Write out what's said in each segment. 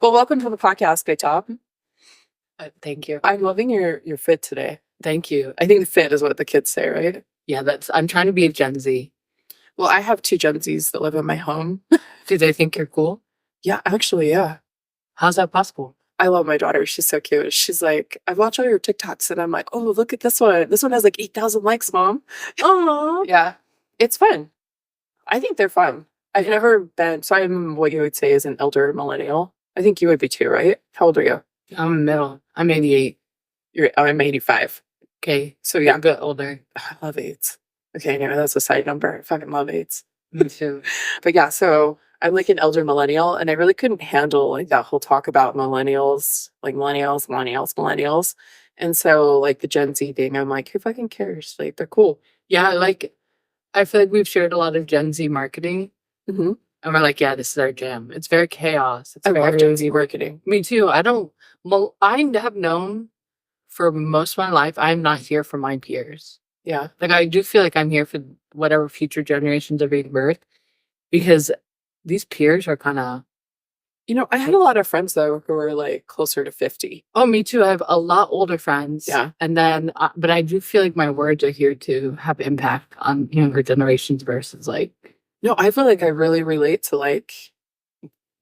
Well, welcome to the podcast, Baytop. Thank you. I'm loving your fit today. Thank you. I think fit is what the kids say, right? Yeah, I'm trying to be a Gen Z. Well, I have 2 Gen Zs that live in my home. Do they think you're cool? Yeah, actually, yeah. How's that possible? I love my daughter. She's so cute. She's like, I watch all your TikToks and I'm like, oh, look at this one. This one has like 8,000 likes, Mom. Oh, yeah. It's fun. I think they're fun. I've never been, so I'm what you would say is an elder millennial. I think you would be too, right? How old are you? I'm middle. I'm 88. I'm 85. Okay. So yeah. A bit older. I love AIDS. Okay, no, that's a side number. I fucking love AIDS. Me too. But yeah, so I'm like an elder millennial and I really couldn't handle like that whole talk about millennials. And so like the Gen Z thing, I'm like, who fucking cares? Like they're cool. Yeah, like I feel like we've shared a lot of Gen Z marketing. Mm-hmm. And we're like, yeah, this is our jam. It's very chaos. I love Gen Z marketing. Me too. I have known for most of my life, I'm not here for my peers. Yeah. Like I do feel like I'm here for whatever future generations are being birthed because these peers are kind of. I had a lot of friends though who were like closer to 50. Oh, me too. I have a lot older friends. Yeah. And then, but I do feel like my words are here to have impact on younger generations versus like. No, I feel like I really relate to like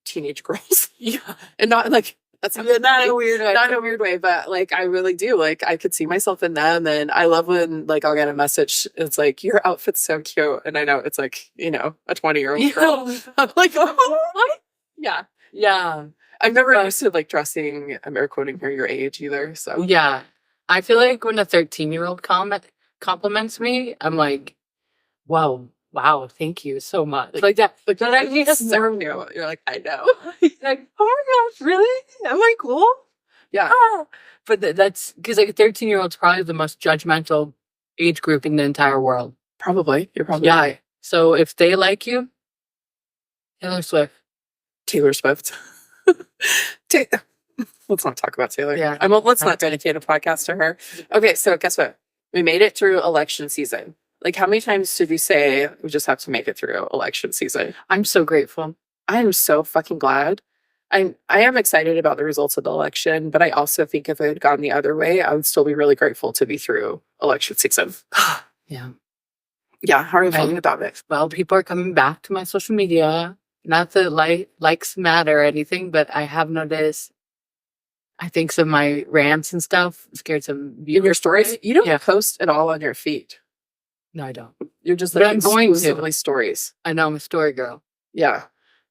teenage girls. Yeah. And not like, that's not in a weird way. Not in a weird way, but like I really do. Like I could see myself in them, and I love when like I'll get a message. It's like your outfit's so cute, and I know it's like a 20-year-old girl. I'm like, oh, yeah, yeah. I've never used to like dressing. I'm air quoting here your age either. So yeah, I feel like when a 13-year-old compliments me, I'm like, wow, thank you so much. Like that. Like that. I just so new. You're like, I know. Like, oh my gosh, really? Am I cool? Yeah. But that's because like a 13-year-old's probably the most judgmental age group in the entire world. Probably. You're probably right. So if they like you, Taylor Swift. Let's not talk about Taylor. Yeah. Let's not dedicate a podcast to her. Okay, so guess what? We made it through election season. Like, how many times did we say we just have to make it through election season? I'm so grateful. I am so fucking glad. I am excited about the results of the election, but I also think if it had gone the other way, I would still be really grateful to be through election season. Yeah. Yeah, how are you feeling about it? Well, people are coming back to my social media. Not that likes matter or anything, but I have noticed, I think some of my rants and stuff scared some viewers. In your stories? You don't post at all on your feed. No, I don't. You're just like exclusively stories. I know, I'm a story girl. Yeah.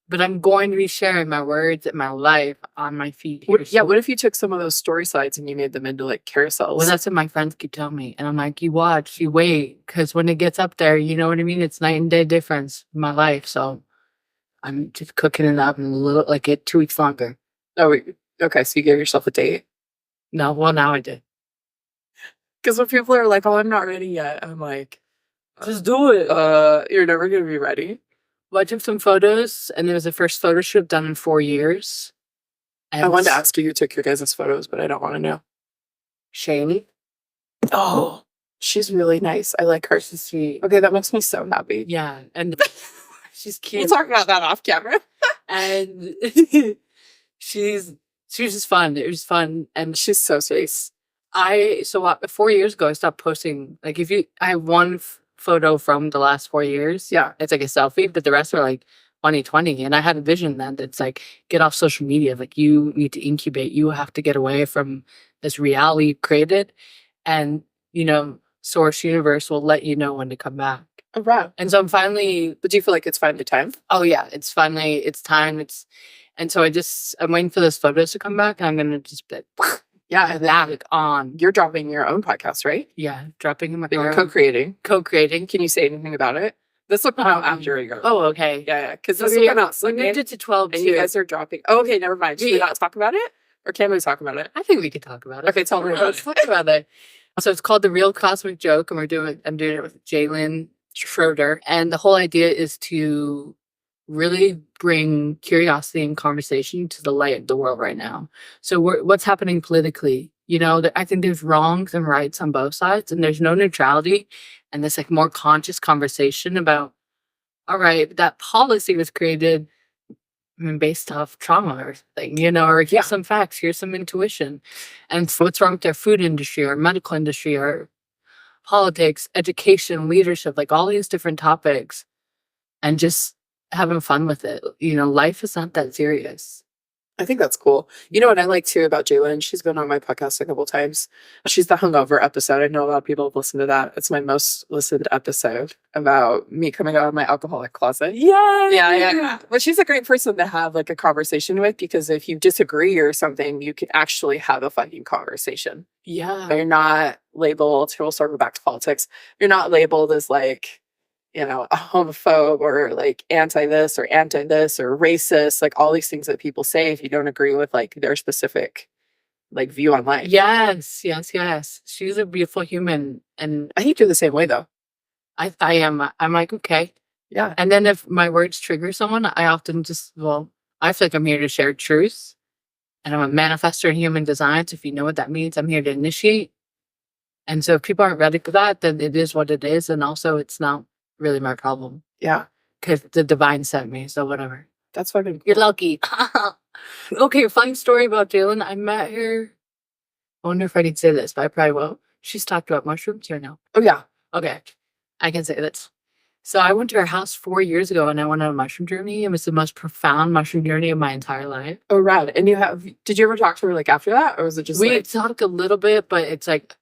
But I'm going to be sharing my words and my life on my feed. What if you took some of those story slides and you made them into like carousels? Well, that's what my friends keep telling me. And I'm like, you watch, you wait. Because when it gets up there, you know what I mean? It's night and day difference in my life. So I'm just cooking it up in a little, like 2 weeks longer. Oh, okay. So you gave yourself a date? No, well, now I did. Because when people are like, oh, I'm not ready yet. I'm like, just do it. You're never going to be ready. Well, I took some photos, and it was the first photo shoot done in 4 years. And I wanted to ask you who took your guys' photos, but I don't want to know. Shaylee. Oh, she's really nice. I like her. She's sweet. Okay, that makes me so happy. Yeah, and she's cute. We'll talk about that off camera. And she was just fun. It was fun, and she's so sweet. 4 years ago, I stopped posting. Like, I have one photo from the last 4 years. Yeah. It's like a selfie, but the rest are like 2020. And I had a vision then that's like, get off social media. Like, you need to incubate. You have to get away from this reality you've created. And, Source Universe will let you know when to come back. Oh, wow. And so I'm finally. But do you feel like it's finally time? Oh, yeah. It's time. And so I'm waiting for those photos to come back. And I'm going to just be like, yeah, that on. You're dropping your own podcast, right? Yeah, dropping in my You're co-creating. Co-creating. Can you say anything about it? This will come out after you go. Oh, okay. Yeah, because this will come out We moved it to 12 and you guys are dropping. Oh, okay, never mind. Should we not talk about it? Or can we talk about it? I think we could talk about it. Okay, tell me about it. Let's talk about it. So it's called The Real Cosmic Joke, and I'm doing it with Jalen Schroeder. And the whole idea is to really bring curiosity and conversation to the light of the world right now. So what's happening politically? I think there's wrongs and rights on both sides, and there's no neutrality. And this like more conscious conversation about, all right, that policy was created based off trauma or something, you know, or here's some facts, here's some intuition. And so what's wrong with their food industry or medical industry or politics, education, leadership, like all these different topics, and just having fun with it. You know, life is not that serious. I think that's cool. You know what I like too about Jalen? She's been on my podcast a couple times. She's the hungover episode. I know a lot of people have listened to that. It's my most listened episode about me coming out of my alcoholic closet. Yeah. But she's a great person to have like a conversation with, because if you disagree or something, you can actually have a fucking conversation. Yeah. You're not labeled, we'll circle back to politics. You're not labeled as like, you know, a homophobe or like anti this or racist, like all these things that people say if you don't agree with like their specific like view on life. Yes. She's a beautiful human. And I hate you the same way though. I am. I'm like, okay. Yeah. And then if my words trigger someone, I often just, I feel like I'm here to share truth. And I'm a manifestor in human design. So if you know what that means, I'm here to initiate. And so if people aren't ready for that, then it is what it is. And also it's not really my problem. Yeah. Because the divine sent me. So whatever. That's fucking cool. You're lucky. Okay, funny story about Jalen. I met her. I wonder if I can say this, but I probably won't. She's talked about mushrooms here now. Oh, yeah. Okay. I can say this. So I went to her house 4 years ago and I went on a mushroom journey. It was the most profound mushroom journey of my entire life. Oh, rad. And did you ever talk to her like after that? Or was it just we talked a little bit, but it's like,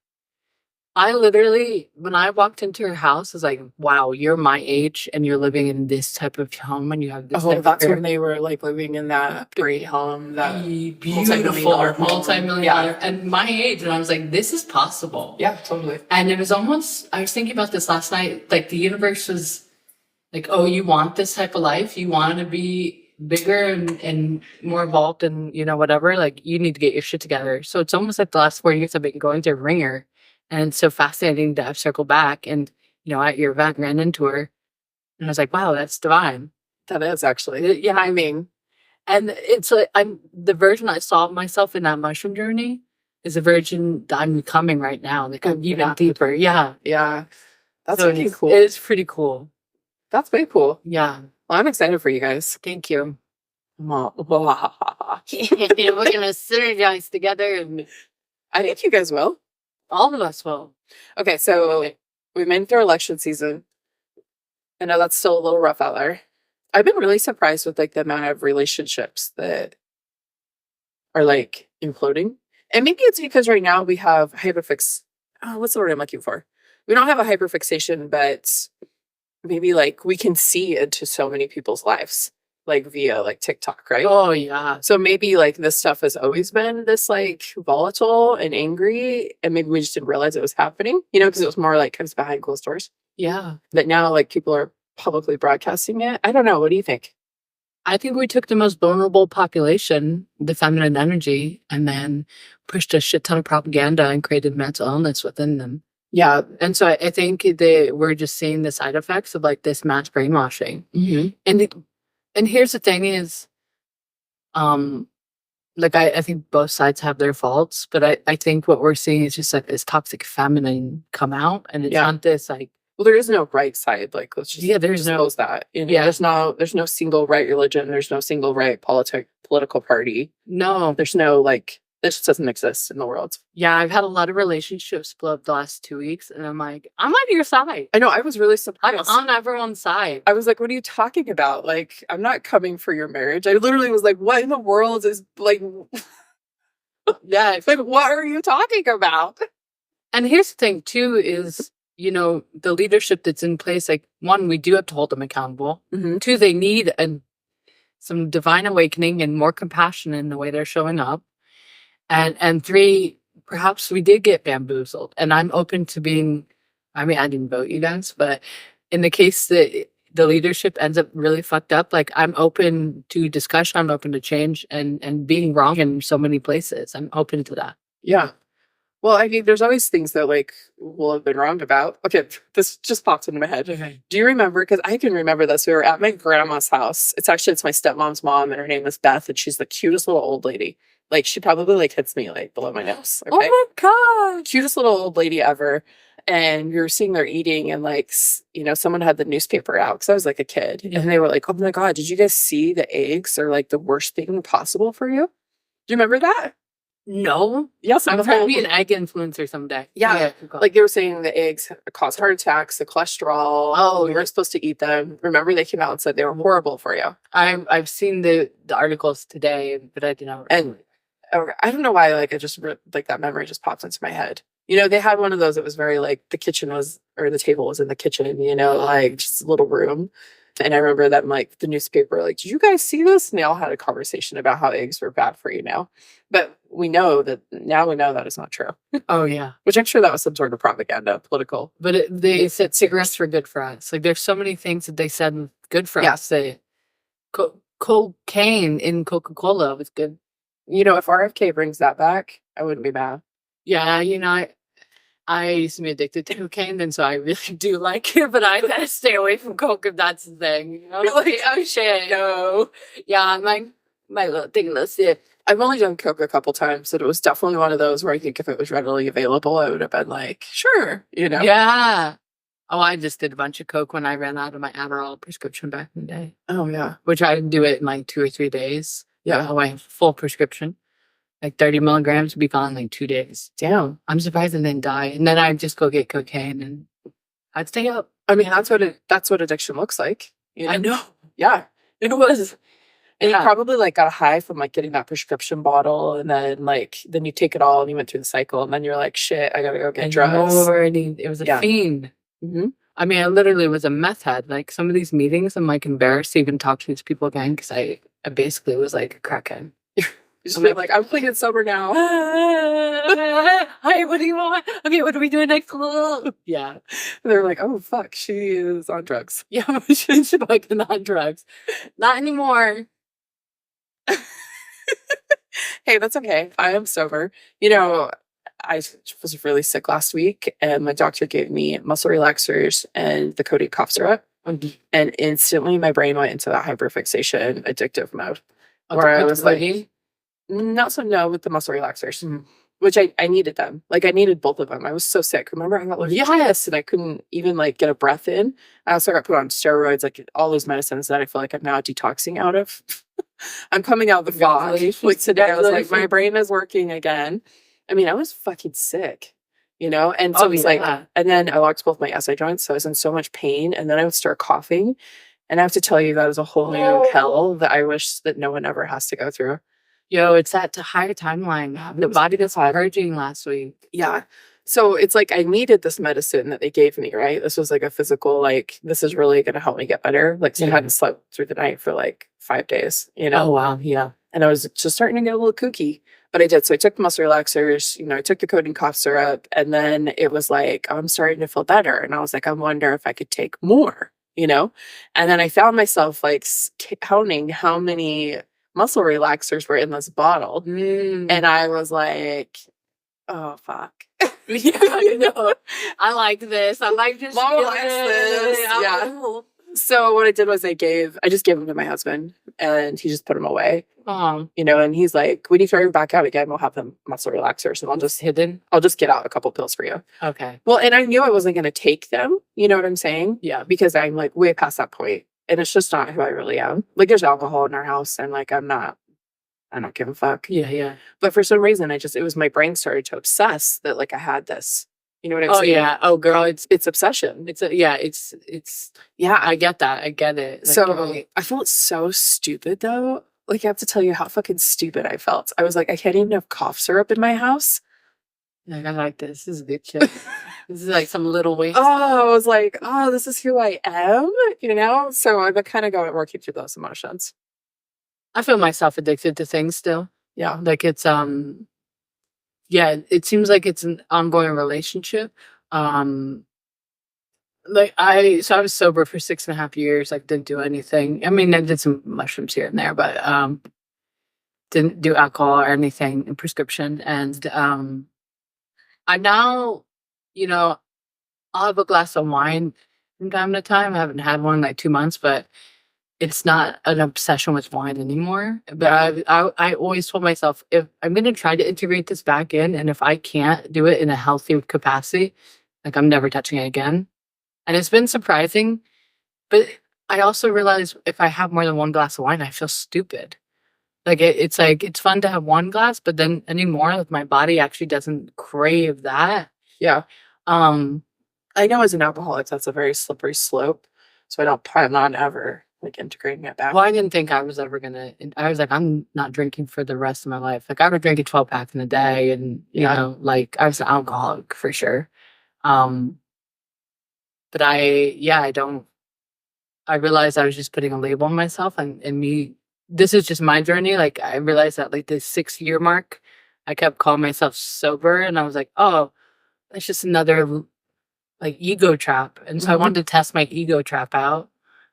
I literally, when I walked into her house, I was like, wow, you're my age and you're living in this type of home and you have this type that's of when they were like living in that great home, that beautiful multi-million-dollar and my age. And I was like, this is possible. Yeah, totally. And it was almost, I was thinking about this last night, like the universe was like, oh, you want this type of life? You want to be bigger and more involved and, you know, whatever, like you need to get your shit together. So it's almost like the last 4 years I've been going to Ringer. And it's so fascinating to have circled back and, you know, at your event ran into her. And I was like, wow, that's divine. That is actually. Yeah, I mean, and it's like the version I saw of myself in that mushroom journey is a version that I'm becoming right now. Like I'm even deeper. Yeah. Yeah. That's so pretty cool. It is pretty cool. That's very cool. Yeah. Well, I'm excited for you guys. Thank you. We're gonna synergize together and I think you guys will. All of us will. Okay, so we made it through election season. I know that's still a little rough out there. I've been really surprised with like the amount of relationships that are like imploding. And maybe it's because right now we have what's the word I'm looking for? We don't have a hyperfixation, but maybe like we can see into so many people's lives, like via like TikTok, right? Oh yeah. So maybe like this stuff has always been this like volatile and angry, and maybe we just didn't realize it was happening, you know, because it was more like kind of behind closed doors. Yeah. But now like people are publicly broadcasting it. I don't know. What do you think? I think we took the most vulnerable population, the feminine energy, and then pushed a shit ton of propaganda and created mental illness within them. Yeah. And so I think we're just seeing the side effects of like this mass brainwashing. Mm-hmm. And here's the thing is, like I think both sides have their faults, but I think what we're seeing is just like this toxic feminine come out, and it's not this like. Well, there is no right side. Like, let's just there's no that. You know, there's no single right religion. There's no single right political party. No, there's no like. This just doesn't exist in the world. Yeah, I've had a lot of relationships blow up the last 2 weeks, and I'm like, I'm on your side. I know, I was really surprised. I'm on everyone's side. I was like, what are you talking about? Like, I'm not coming for your marriage. I literally was like, what in the world is like, like, what are you talking about? And here's the thing, too, is, you know, the leadership that's in place, like, one, we do have to hold them accountable. Mm-hmm. Two, they need some divine awakening and more compassion in the way they're showing up. And three, perhaps we did get bamboozled. And I'm open to being, I mean, I didn't vote you guys, but in the case that the leadership ends up really fucked up, like I'm open to discussion, I'm open to change and being wrong in so many places. I'm open to that. Yeah. Well, I mean, there's always things that like will have been wrong about. Okay, this just popped into my head. Okay. Do you remember? Because I can remember this. We were at my grandma's house. It's my stepmom's mom, and her name is Beth, and she's the cutest little old lady. Like she probably like hits me like below my nose. Okay? Oh my god! Cutest little old lady ever. And we were sitting there eating, and like someone had the newspaper out because I was like a kid, and they were like, "Oh my god, did you guys see the eggs are like the worst thing possible for you?" Do you remember that? No. Yes, I'm trying to be an egg influencer someday. Yeah. Like they were saying the eggs cause heart attacks, the cholesterol. Oh, you weren't supposed to eat them. Remember they came out and said they were horrible for you. I've seen the articles today, but I did not. And I don't know why, like it just like that memory just pops into my head. They had one of those that was very like the table was in the kitchen, like just a little room. And I remember them like the newspaper, like, did you guys see this? And they all had a conversation about how eggs were bad for you now. But we know that is not true. Oh, yeah. Which I'm sure that was some sort of propaganda, political. But they said cigarettes were good for us. Like there's so many things that they said good for us. Cocaine in Coca-Cola was good. If RFK brings that back, I wouldn't be mad. Yeah, I used to be addicted to cocaine, and so I really do like it, but I gotta stay away from coke if that's the thing. Really? Oh shit, no. Yeah, my little thing, let's see. I've only done coke a couple times, and it was definitely one of those where I think if it was readily available, I would have been like, sure, Yeah. Oh, I just did a bunch of coke when I ran out of my Adderall prescription back in the day. Oh, yeah. Which I do it in like 2 or 3 days. Yeah. I have full prescription. Like 30 milligrams would be gone in like 2 days. Damn. I'm surprised I didn't die. And then I'd just go get cocaine and I'd stay up. I mean, that's what addiction looks like. I know. Yeah. It was. And you probably like got a high from like getting that prescription bottle, and then you take it all and you went through the cycle, and then you're like, shit, I gotta go get drugs. It was a fiend. Mm-hmm. I mean, I literally was a meth head. Like some of these meetings, I'm like embarrassed to even talk to these people again because I basically was like a crackhead. You just feel like I'm clean and sober now. Hi, what do you want? Okay, what are we doing next? Yeah. And they're like, oh fuck, she is on drugs. Yeah, she's fucking on drugs. Not anymore. Hey, that's okay. I am sober. I was really sick last week, and my doctor gave me muscle relaxers and the codeine cough syrup. And instantly my brain went into that hyperfixation addictive mode. Where I was like, not so no with the muscle relaxers, which I needed them. Like I needed both of them. I was so sick. Remember I got laryngitis and I couldn't even like get a breath in. I also got put on steroids, like all those medicines that I feel like I'm now detoxing out of. I'm coming out of the fog. Like today I was like, my brain is working again. I mean, I was fucking sick, and so it was like, and then I locked both my SI joints, so I was in so much pain, and then I would start coughing, and I have to tell you that is a whole new hell that I wish that no one ever has to go through. Yo, it's that higher timeline. The body that's purging last week. Yeah. So it's like I needed this medicine that they gave me, right? This was like a physical, like, this is really going to help me get better. Like, so I hadn't slept through the night for like 5 days, Oh, wow. Yeah. And I was just starting to get a little kooky. But I did. So I took the muscle relaxers, I took the codeine cough syrup, and then it was like, I'm starting to feel better. And I was like, I wonder if I could take more, And then I found myself like counting how many muscle relaxers were in this bottle. And I was like, oh, fuck. Yeah, I know. I like this. I like this. Yeah. So what I did was I just gave them to my husband, and he just put them away. And he's like, when you throw them back out again, we'll have them muscle relaxers, and I'll just get out a couple pills for you. Okay. Well, and I knew I wasn't going to take them. You know what I'm saying? Yeah. Because I'm like way past that point, and it's just not who I really am. Like there's alcohol in our house, and like I don't give a fuck. Yeah, yeah. But for some reason, it was my brain started to obsess that like I had this. You know what I'm saying? Oh yeah. Oh girl, it's obsession. It's yeah. I get that. I get it. Like, so I felt so stupid though. Like I have to tell you how fucking stupid I felt. I was like, I can't even have cough syrup in my house. Like I like this. This is good shit. This is like some little waste. Oh, I was like, oh, this is who I am. So I've been kind of working through those emotions. I feel myself addicted to things still. Yeah. Like it's yeah, it seems like it's an ongoing relationship. Like I was sober for 6.5 years. Like didn't do anything. I mean, I did some mushrooms here and there, but didn't do alcohol or anything in prescription. And I now, you know, I'll have a glass of wine from time to time. I haven't had one in like 2 months, but it's not an obsession with wine anymore. But I always told myself, if I'm going to try to integrate this back in, and if I can't do it in a healthy capacity, like I'm never touching it again. And it's been surprising, but I also realize if I have more than one glass of wine, I feel stupid. It's like it's fun to have one glass, but then anymore, like my body actually doesn't crave that. Yeah. Um, I know as an alcoholic, that's a very slippery slope. So I don't plan on ever like integrating it back. well, I didn't think I was ever gonna. I was like, I'm not drinking for the rest of my life. Like I would drink a 12-pack in a day, and like I was an alcoholic for sure. Um, but I don't. I realized I was just putting a label on myself, and me. This is just my journey. Like I realized that like the 6 year mark, I kept calling myself sober, and I was like, oh, that's just another like ego trap. And so I wanted to test my ego trap out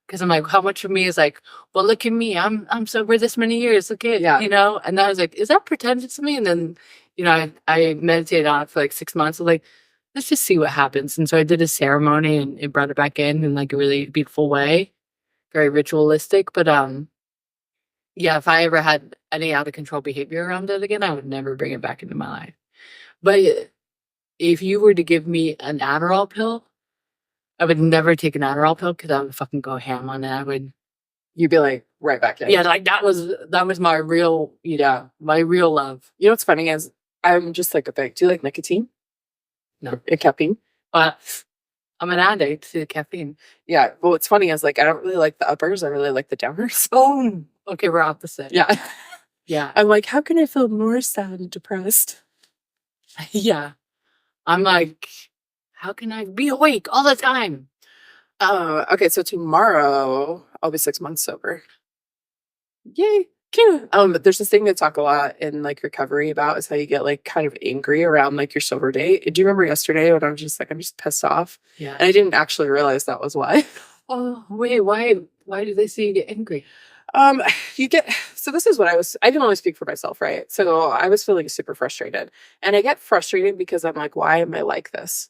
because I'm like, how much of me is like, well, look at me, I'm sober this many years. Look at And then I was like, is that pretending to me? And then I meditated on it for like 6 months. I'm like, let's just see what happens. And so I did a ceremony and it brought it back in like a really beautiful way, very ritualistic. But yeah, if I ever had any out of control behavior around it again, I would never bring it back into my life. But if you were to give me an Adderall pill, I would never take an Adderall pill because I would fucking go ham on it. You'd be like right back in. Yeah, like that was my real, my real love. You know what's funny is I'm just like a big. Do you like nicotine? No, caffeine. But I'm an addict to caffeine. Yeah, but what's funny is like I don't really like the uppers. I really like the downers. Oh, okay, we're opposite. Yeah, yeah. I'm like, how can I feel more sad and depressed? Yeah, I'm like, how can I be awake all the time? Okay, so tomorrow I'll be 6 months sober. Yay. Cute. There's this thing they talk a lot in like recovery about is how you get like kind of angry around like your sober date. Do you remember yesterday when I was just like, I'm just pissed off? Yeah. And I didn't actually realize that was why. Oh, wait, why do they say you get angry? You get, so this is what I can only speak for myself, right? So I was feeling super frustrated and I get frustrated because I'm like, why am I like this?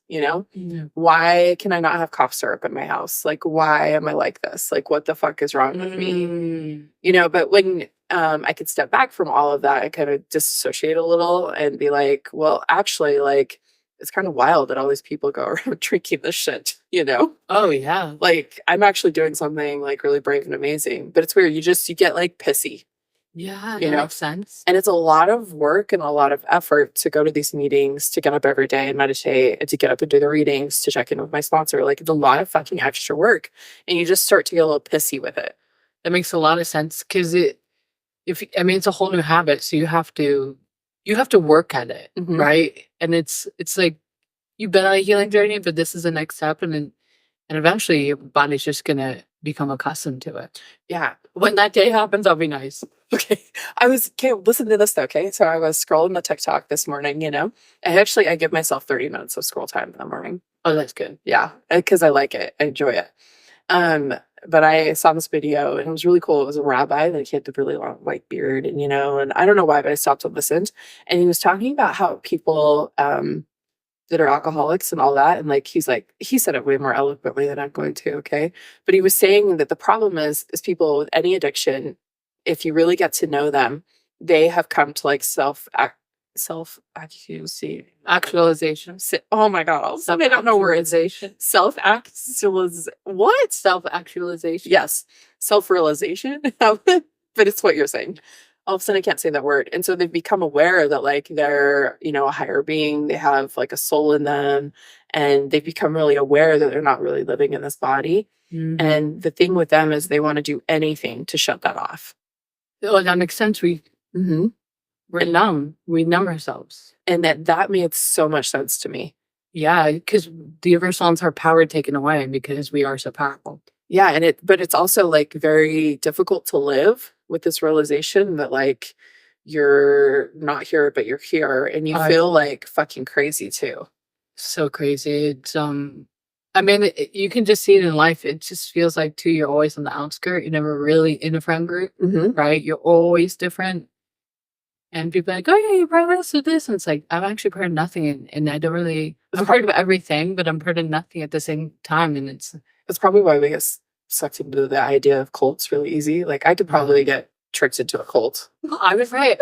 Why can I not have cough syrup in my house? Like, why am I like this? Like, what the fuck is wrong with me? But when, I could step back from all of that and kind of disassociate a little and be like, well, actually, like, it's kind of wild that all these people go around drinking this shit, Oh, yeah. Like, I'm actually doing something, like, really brave and amazing. But it's weird. You get, like, pissy. Yeah, that makes sense. And it's a lot of work and a lot of effort to go to these meetings, to get up every day and meditate, and to get up and do the readings, to check in with my sponsor. Like, it's a lot of fucking extra work. And you just start to get a little pissy with it. That makes a lot of sense because it's a whole new habit. So you have to work at it, right? And it's like you've been on a healing journey, but this is the next step, and eventually your body's just gonna become accustomed to it. Yeah. When that day happens, I'll be nice. Okay. Listen to this though, okay? So I was scrolling the TikTok this morning, I give myself 30 minutes of scroll time in the morning. Oh, that's good. Yeah. Because I like it. I enjoy it. But I saw this video and it was really cool. It was a rabbi that he had the really long white beard and and I don't know why, but I stopped and listened. And he was talking about how people that are alcoholics and all that. And like he said it way more eloquently than I'm going to, okay? But he was saying that the problem is people with any addiction, if you really get to know them, they have come to like actualization. Oh my god! I don't know words. Self-actualization. Yes, self-realization. But it's what you're saying. All of a sudden, I can't say that word, and so they've become aware that like they're a higher being. They have like a soul in them, and they've become really aware that they're not really living in this body. And the thing with them is they want to do anything to shut that off. Oh, that makes sense. We're numb. We numb ourselves. And that made so much sense to me. Yeah, because the universe wants our power taken away because we are so powerful. Yeah, but it's also like very difficult to live with this realization that like you're not here, but you're here, and you feel like fucking crazy too. So crazy. It's you can just see it in life. It just feels like too, you're always on the outskirt. You're never really in a friend group, right? You're always different. And people are like, oh yeah, you part of this or this. And it's like, I'm actually part of nothing. And I don't really, I'm part of everything, but I'm part of nothing at the same time. And it's probably why we get sucked into the idea of cults really easy. Like I could probably get tricked into a cult. I was right.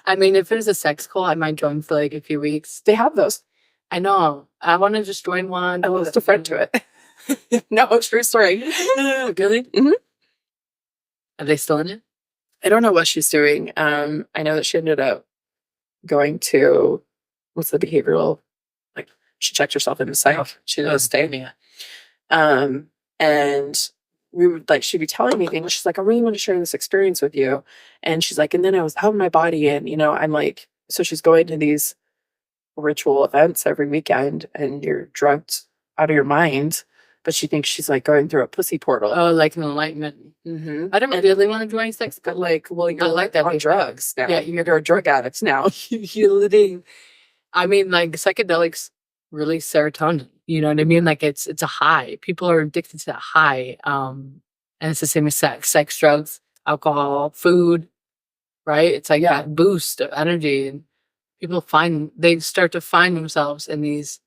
I mean, if it was a sex cult, I might join for like a few weeks. They have those. I know. I want to just join one. I lost a friend to it. No, true story. Really? Mm-hmm. Are they still in it? I don't know what she's doing. I know that she ended up going to, what's the behavioral, like she checked herself in the psych. She did a stay. And we would like, she'd be telling me things. She's like, I really want to share this experience with you. And she's like, and then I was out of my body. And, you know, I'm like, so she's going to these ritual events every weekend and you're drugged out of your mind. But she thinks she's like going through a pussy portal. Oh, like an enlightenment. Mm-hmm. I don't really want to join sex, but like, well, you're like that on drugs now. Yeah, you're drug addicts now. You're living. I mean, like psychedelics release serotonin. You know what I mean? Like it's a high. People are addicted to that high. And it's the same as sex, drugs, alcohol, food. Right? It's like that boost of energy, and people they start to find themselves in these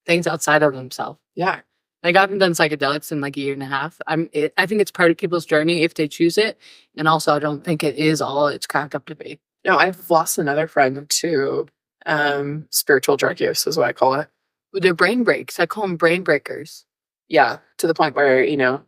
things outside of themselves. Yeah. Like I haven't done psychedelics in like a year and a half. I think it's part of people's journey if they choose it. And also I don't think it is all it's cracked up to be. No, I've lost another friend to spiritual drug use is what I call it. They're brain breaks. I call them brain breakers. Yeah. To the point where, you know,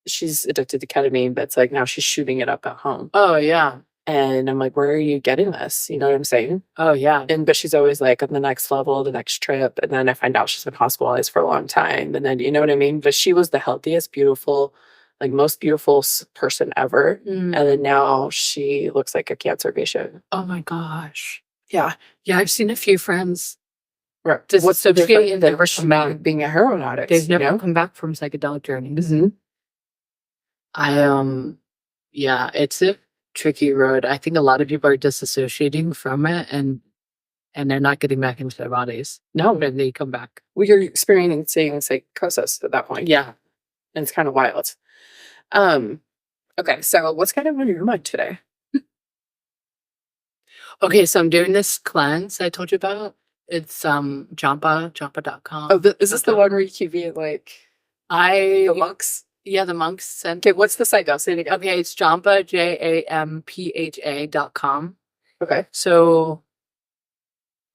she's addicted to ketamine, but it's like now she's shooting it up at home. Oh yeah. And I'm like, where are you getting this? You know what I'm saying? Oh yeah. But she's always like on the next level, the next trip. And then I find out she's been hospitalized for a long time. And then, you know what I mean? But she was the healthiest, beautiful, like most beautiful person ever. And then now she looks like a cancer patient. Oh my gosh. Yeah. Yeah. I've seen a few friends. Right. What's the difference? They've come back being a heroin addict. They've never come back from psychedelic journeys. Mm-hmm. Yeah, it's a tricky road. I think a lot of people are disassociating from it and they're not getting back into their bodies. No, when they come back. Well, you're experiencing psychosis at that point. Yeah. And it's kind of wild. Okay, so what's kind of on your mind today? Okay, so I'm doing this cleanse I told you about. It's jamba.com. Oh, is this the one where you keep being like the monks? Yeah, the monks sent. Okay, what's the site? I'll say it again. Okay, it's Jampa, JAMPHA.com. Okay. So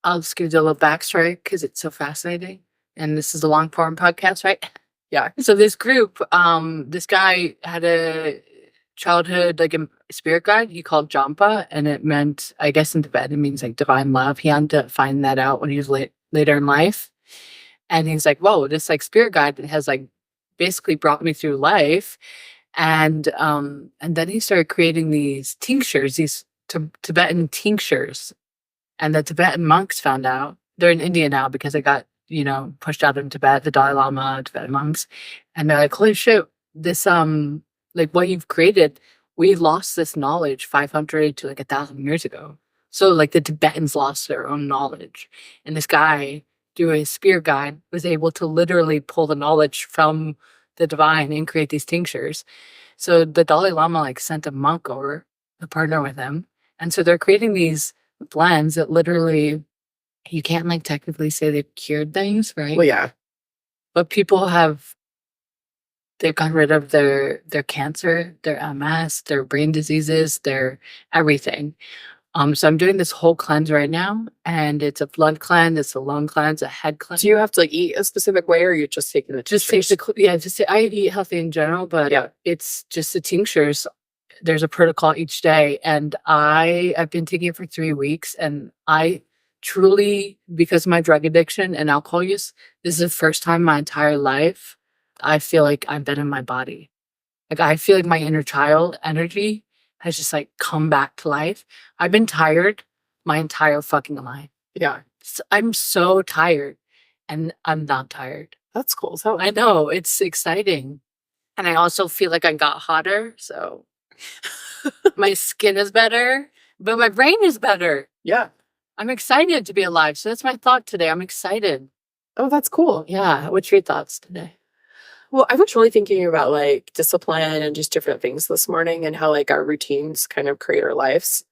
I'll just give you a little backstory because it's so fascinating. And this is a long form podcast, right? Yeah. So this group, this guy had a childhood, like a spirit guide he called Jampa, and it meant, I guess in Tibet, it means like divine love. He had to find that out when he was later in life. And he's like, whoa, this like spirit guide has like basically brought me through life. And then he started creating these tinctures, these Tibetan tinctures. And the Tibetan monks found out. They're in India now because they got, pushed out of Tibet, the Dalai Lama, Tibetan monks. And they're like, holy shit, this, like what you've created, we lost this knowledge 500 to like 1,000 years ago. So like the Tibetans lost their own knowledge. And this guy, through his spirit guide, was able to literally pull the knowledge from the divine and create these tinctures. So the Dalai Lama like sent a monk over to partner with him. And so they're creating these blends that literally, you can't like technically say they've cured things, right? Well, yeah. But people they've gotten rid of their cancer, their MS, their brain diseases, their everything. So I'm doing this whole cleanse right now, and it's a blood cleanse, it's a lung cleanse, a head cleanse. Do you have to like eat a specific way, or are you just taking the tinctures? I eat healthy in general, but it's just the tinctures. There's a protocol each day, and I've been taking it for 3 weeks, and I truly, because of my drug addiction and alcohol use, this is the first time in my entire life I feel like I've been in my body. Like I feel like my inner child energy has just like come back to life. I've been tired my entire fucking life. Yeah. I'm so tired and I'm not tired. That's cool. So I know, it's exciting. And I also feel like I got hotter. So my skin is better, but my brain is better. Yeah. I'm excited to be alive. So that's my thought today. I'm excited. Oh, that's cool. Yeah. What's your thoughts today? Well, I was really thinking about like discipline and just different things this morning and how like our routines kind of create our lives,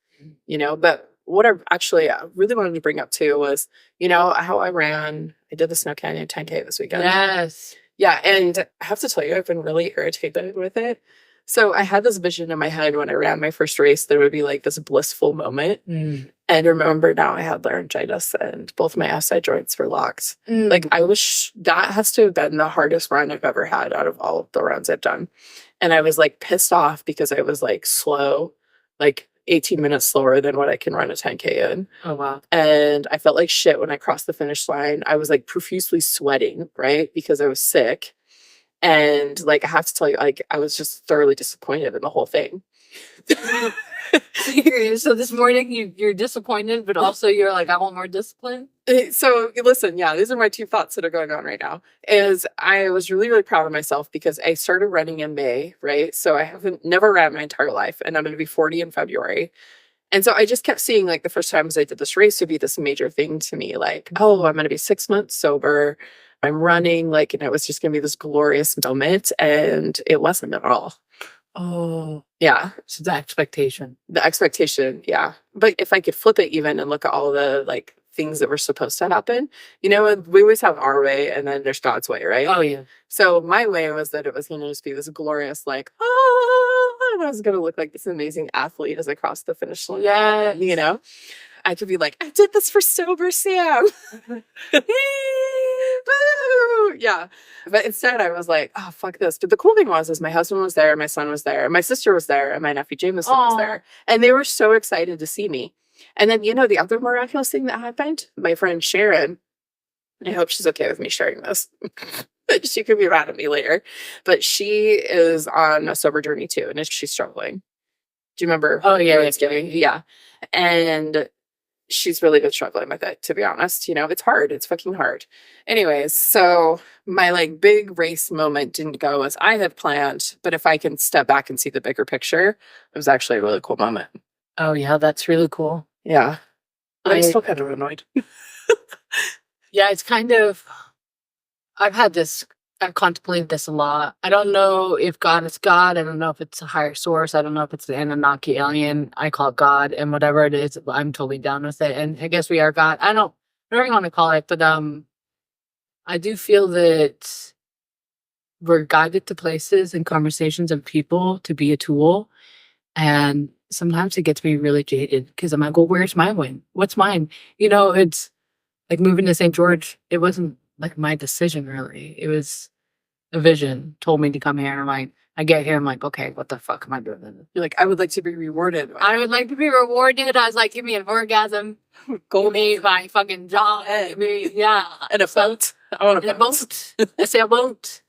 but what I actually really wanted to bring up too was, how I did the Snow Canyon 10K this weekend. Yes. Yeah. And I have to tell you, I've been really irritated with it. So I had this vision in my head when I ran my first race, there would be like this blissful moment. And remember now I had laryngitis and both my SI joints were locked. Like that has to have been the hardest run I've ever had out of all of the runs I've done. And I was like pissed off because I was like slow, like 18 minutes slower than what I can run a 10K in. Oh, wow. And I felt like shit when I crossed the finish line. I was like profusely sweating, right? Because I was sick. And like, I have to tell you, like, I was just thoroughly disappointed in the whole thing. So this morning you're disappointed, but also you're like, I want more discipline. So listen, yeah, these are my two thoughts that are going on right now. Is I was really, really proud of myself because I started running in May, right? So I never ran my entire life, and I'm going to be 40 in February. And so I just kept seeing like the first times I did this race would be this major thing to me, like, oh, I'm going to be 6 months sober. I'm running, like, and it was just going to be this glorious moment, and it wasn't at all. Oh, yeah. So the expectation, yeah. But if I could flip it even and look at all the like things that were supposed to happen, we always have our way and then there's God's way, right? Oh yeah. So my way was that it was going to just be this glorious, like, oh, and I was going to look like this amazing athlete as I crossed the finish line. Yeah. I could be like, I did this for sober Sam. Yeah. But instead I was like, oh, fuck this. But the cool thing was my husband was there, my son was there, my sister was there, and my nephew Jameson was there. And they were so excited to see me. And then, the other miraculous thing that happened, my friend Sharon, I hope she's okay with me sharing this. She could be mad at me later. But she is on a sober journey too, and she's struggling. Do you remember? Oh, yeah. Yeah. And she's really been struggling with it, to be honest. It's hard. It's fucking hard. Anyways, so my like big race moment didn't go as I had planned, but if I can step back and see the bigger picture, it was actually a really cool moment. Oh yeah, that's really cool. Yeah. I'm still kind of annoyed. Yeah, it's kind of, I've contemplated this a lot. I don't know if God is God. I don't know if it's a higher source. I don't know if it's the Anunnaki alien. I call it God, and whatever it is, I'm totally down with it. And I guess we are God. I don't, whatever you want to call it, but I do feel that we're guided to places and conversations and people to be a tool. And sometimes it gets me really jaded because I'm like, well, where's my win? What's mine? It's like moving to St. George. It wasn't like my decision really. It was a vision told me to come here. And I'm like, I get here. I'm like, okay, what the fuck am I doing? You're like, I would like to be rewarded. I would like to be rewarded. I was like, give me an orgasm. Go me my fucking job. Yeah. And a boat. I want a boat. I say a boat.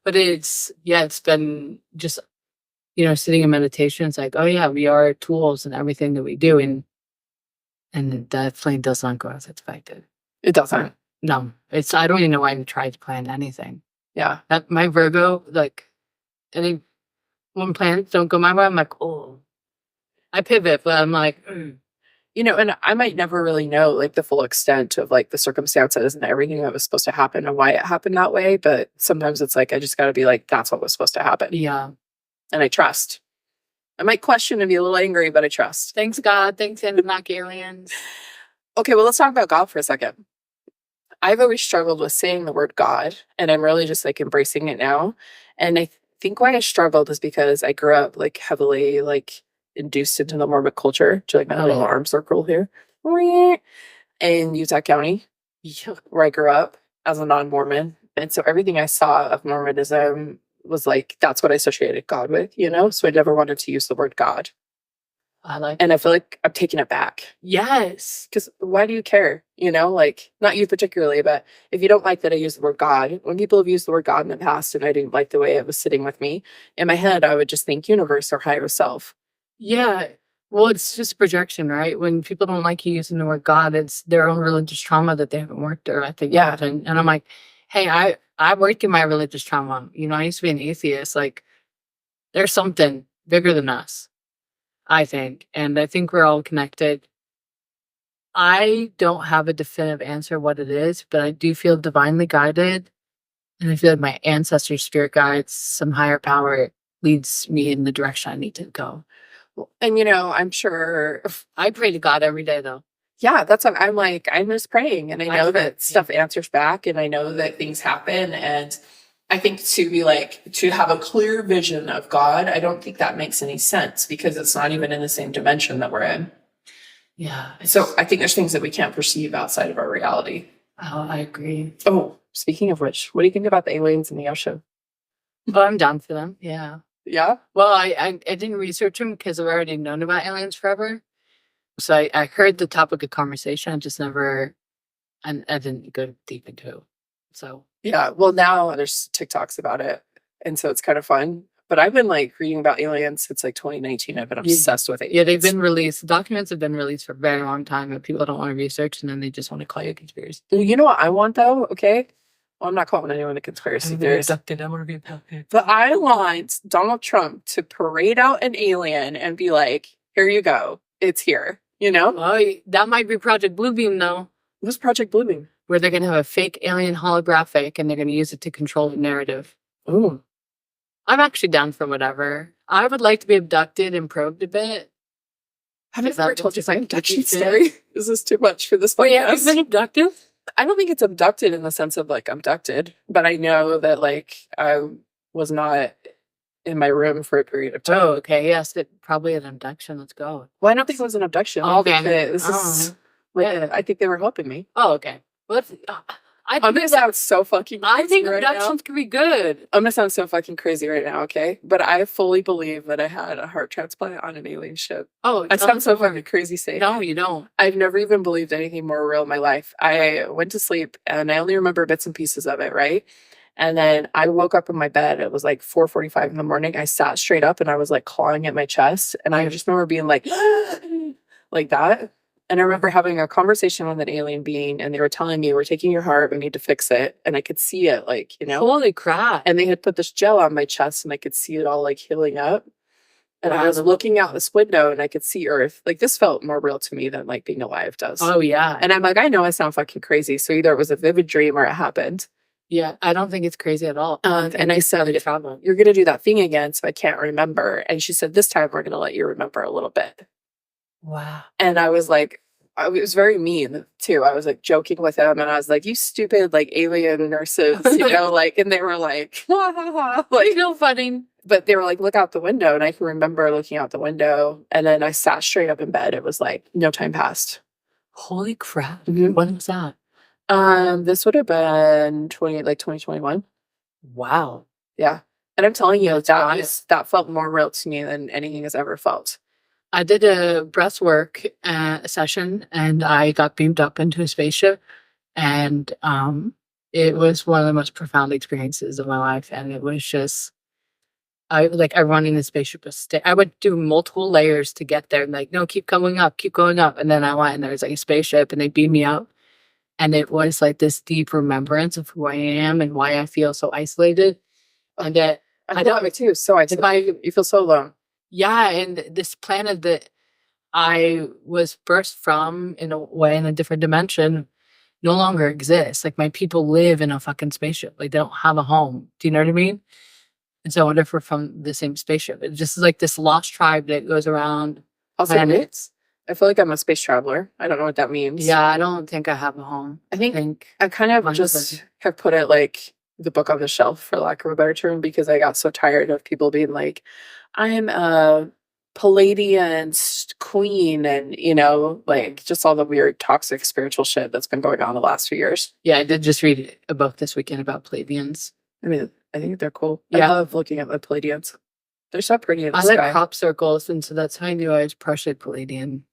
But it's been just, sitting in meditation. It's like, oh yeah, we are tools in everything that we do. And it definitely does not go as expected. It doesn't. No, I don't even know why I tried to plan anything. Yeah. My Virgo, like, any one plans don't go my way, I'm like, oh. I pivot, but I'm like, and I might never really know like the full extent of like the circumstances and everything that was supposed to happen and why it happened that way. But sometimes it's like, I just got to be like, that's what was supposed to happen. Yeah. And I trust. I might question and be a little angry, but I trust. Thanks, God. Thanks, Anunnaki aliens. Okay, well, let's talk about God for a second. I've always struggled with saying the word God, and I'm really just like embracing it now. And I think why I struggled is because I grew up like heavily like induced into the Mormon culture. Do you like my little arm circle here? In Utah County, where I grew up as a non-Mormon. And so everything I saw of Mormonism was like, that's what I associated God with, So I never wanted to use the word God. And I feel like I'm taking it back. Yes. Because why do you care? Like, not you particularly, but if you don't like that I use the word God, when people have used the word God in the past and I didn't like the way it was sitting with me, in my head, I would just think universe or higher self. Yeah. Well, it's just projection, right? When people don't like you using the word God, it's their own religious trauma that they haven't worked through, I think. Yeah. And I'm like, hey, I worked in my religious trauma. I used to be an atheist. Like, there's something bigger than us, I think. And I think we're all connected. I don't have a definitive answer what it is, but I do feel divinely guided. And I feel like my ancestors, spirit guides, some higher power leads me in the direction I need to go. And, you know, I'm sure. I pray to God every day, though. Yeah, that's what I'm like. I'm just praying, and I know that stuff answers back, and I know that things happen. And I think to be like, to have a clear vision of God, I don't think that makes any sense because it's not even in the same dimension that we're in. Yeah. So I think there's things that we can't perceive outside of our reality. Oh, I agree. Oh, speaking of which, what do you think about the aliens in the ocean? Oh, I'm down for them. Yeah. Yeah? Well, I didn't research them because I've already known about aliens forever. So I heard the topic of conversation. I just never, and I didn't go deep into it. So Yeah. Well, now there's TikToks about it. And so it's kind of fun. But I've been like reading about aliens since like 2019. I've been obsessed with it. Yeah, they've been released. The documents have been released for a very long time, but people don't want to research, and then they just want to call you a conspiracy. You know what I want though? Okay. Well, I'm not calling anyone a conspiracy theorist. I want to be abducted. But I want Donald Trump to parade out an alien and be like, here you go. It's here. You know? Oh, that might be Project Bluebeam, though. What's Project Bluebeam? Where they're going to have a fake alien holographic, and they're going to use it to control the narrative. Ooh. I'm actually down for whatever. I would like to be abducted and probed a bit. Haven't ever told you my abduction story? Is this too much for this podcast? Oh, yeah, have you been abducted? I don't think it's abducted in the sense of like abducted, but I know that like I was not in my room for a period of time. Oh, okay. Yes, probably an abduction. Let's go. Well, I don't think it was an abduction. Oh, okay. I think they were helping me. Oh, okay. Well, I'm gonna sound so fucking crazy. I think right abductions now. can be good. I'm gonna sound so fucking crazy right now, okay? But I fully believe that I had a heart transplant on an alien ship. Oh, I sound so fucking crazy saying. No, you don't. I've never even believed anything more real in my life. I went to sleep and I only remember bits and pieces of it, right? And then I woke up in my bed. It was like 4:45 in the morning. I sat straight up and I was like clawing at my chest. And I just remember being like, like that. And I remember having a conversation with an alien being, and they were telling me, we're taking your heart, we need to fix it. And I could see it, like, you know. Holy crap. And they had put this gel on my chest, and I could see it all, like, healing up. And I was looking out this window, and I could see Earth. Like, this felt more real to me than, like, being alive does. Oh, yeah. And I'm like, I know I sound fucking crazy. So either it was a vivid dream or it happened. Yeah, I don't think it's crazy at all. And I said, you're going to do that thing again, so I can't remember. And she said, this time we're going to let you remember a little bit. Wow. And I was like, it was very mean too. I was like joking with him, and I was like, "You stupid like alien nurses," you know, like, and they were like, ha, ha, ha, like, no funny. But they were like, "Look out the window," and I can remember looking out the window, and then I sat straight up in bed. It was like no time passed. Holy crap! Mm-hmm. When was that? This would have been 2021. Wow. Yeah, and I'm telling you, that felt more real to me than anything has ever felt. I did a breathwork session, and I got beamed up into a spaceship, and it was one of the most profound experiences of my life. And it was just, I run in the spaceship. I would do multiple layers to get there. And like, no, keep going up. And then I went, and there was like a spaceship, and they beamed me up, and it was like this deep remembrance of who I am and why I feel so isolated. And that I know it too. So you feel so alone. Yeah, and this planet that I was birthed from, in a way, in a different dimension, no longer exists. Like, my people live in a fucking spaceship. Like, they don't have a home. Do you know what I mean? And so I wonder if we're from the same spaceship. It just is like this lost tribe that goes around planets. I feel like I'm a space traveler. I don't know what that means. Yeah, I don't think I have a home. I think I kind of just have put it like the book on the shelf, for lack of a better term, because I got so tired of people being like, I'm a Palladian queen, and, you know, like just all the weird toxic spiritual shit that's been going on the last few years. Yeah, I did just read a book this weekend about Palladians. I mean, I think they're cool. Yeah. I love looking at the Palladians. They're so pretty in the I sky. like crop circles, and so that's how I knew I was partially Palladian.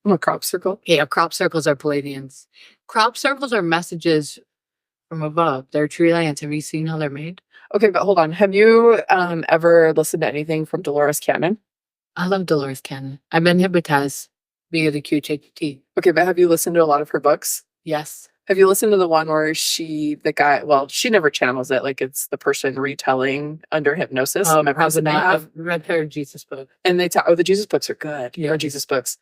A crop circle? Yeah, crop circles are Palladians. Crop circles are messages from above. They're tree lands. Have you seen how they're made? Okay, but hold on. Have you ever listened to anything from Dolores Cannon? I love Dolores Cannon. I've been hypnotized via the QHT. Okay, but have you listened to a lot of her books? Yes. Have you listened to the one where she never channels it, like it's the person retelling under hypnosis? I've read her Jesus book. And the Jesus books are good. Yeah. Her Jesus books.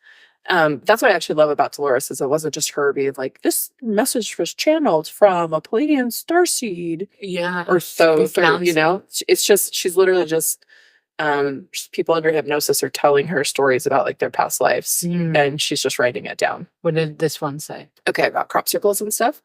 That's what I actually love about Dolores, is it wasn't just her being like, this message was channeled from a Palladian starseed. Yeah. Or so, you know? It's just, she's literally just people under hypnosis are telling her stories about like their past lives, and she's just writing it down. What did this one say? Okay, about crop circles and stuff.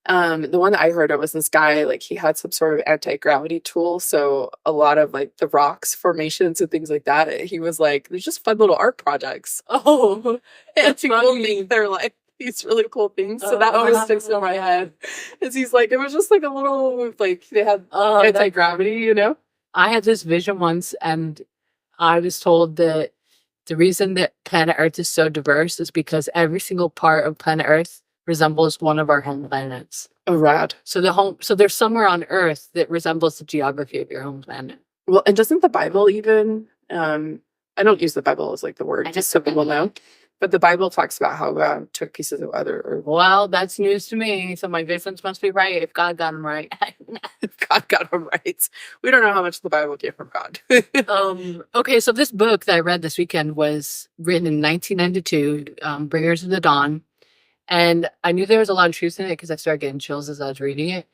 The one that I heard of was this guy, like he had some sort of anti-gravity tool. So a lot of like the rocks formations and things like that, he was like, there's just fun little art projects. Oh, And people think they're like these really cool things. So that always sticks in my head. Is he's like, it was just like a little, like they had anti-gravity, you know? I had this vision once, and I was told that the reason that planet Earth is so diverse is because every single part of planet Earth resembles one of our home planets. Oh, rad. So there's somewhere on Earth that resembles the geography of your home planet. Well, and doesn't the Bible even, I don't use the Bible as like the word, just so people know. But the Bible talks about how God took pieces of other. Well, that's news to me. So my visions must be right if God got them right. If God got them right. We don't know how much the Bible came from God. Okay, so this book that I read this weekend was written in 1992, Bringers of the Dawn. And I knew there was a lot of truth in it because I started getting chills as I was reading it.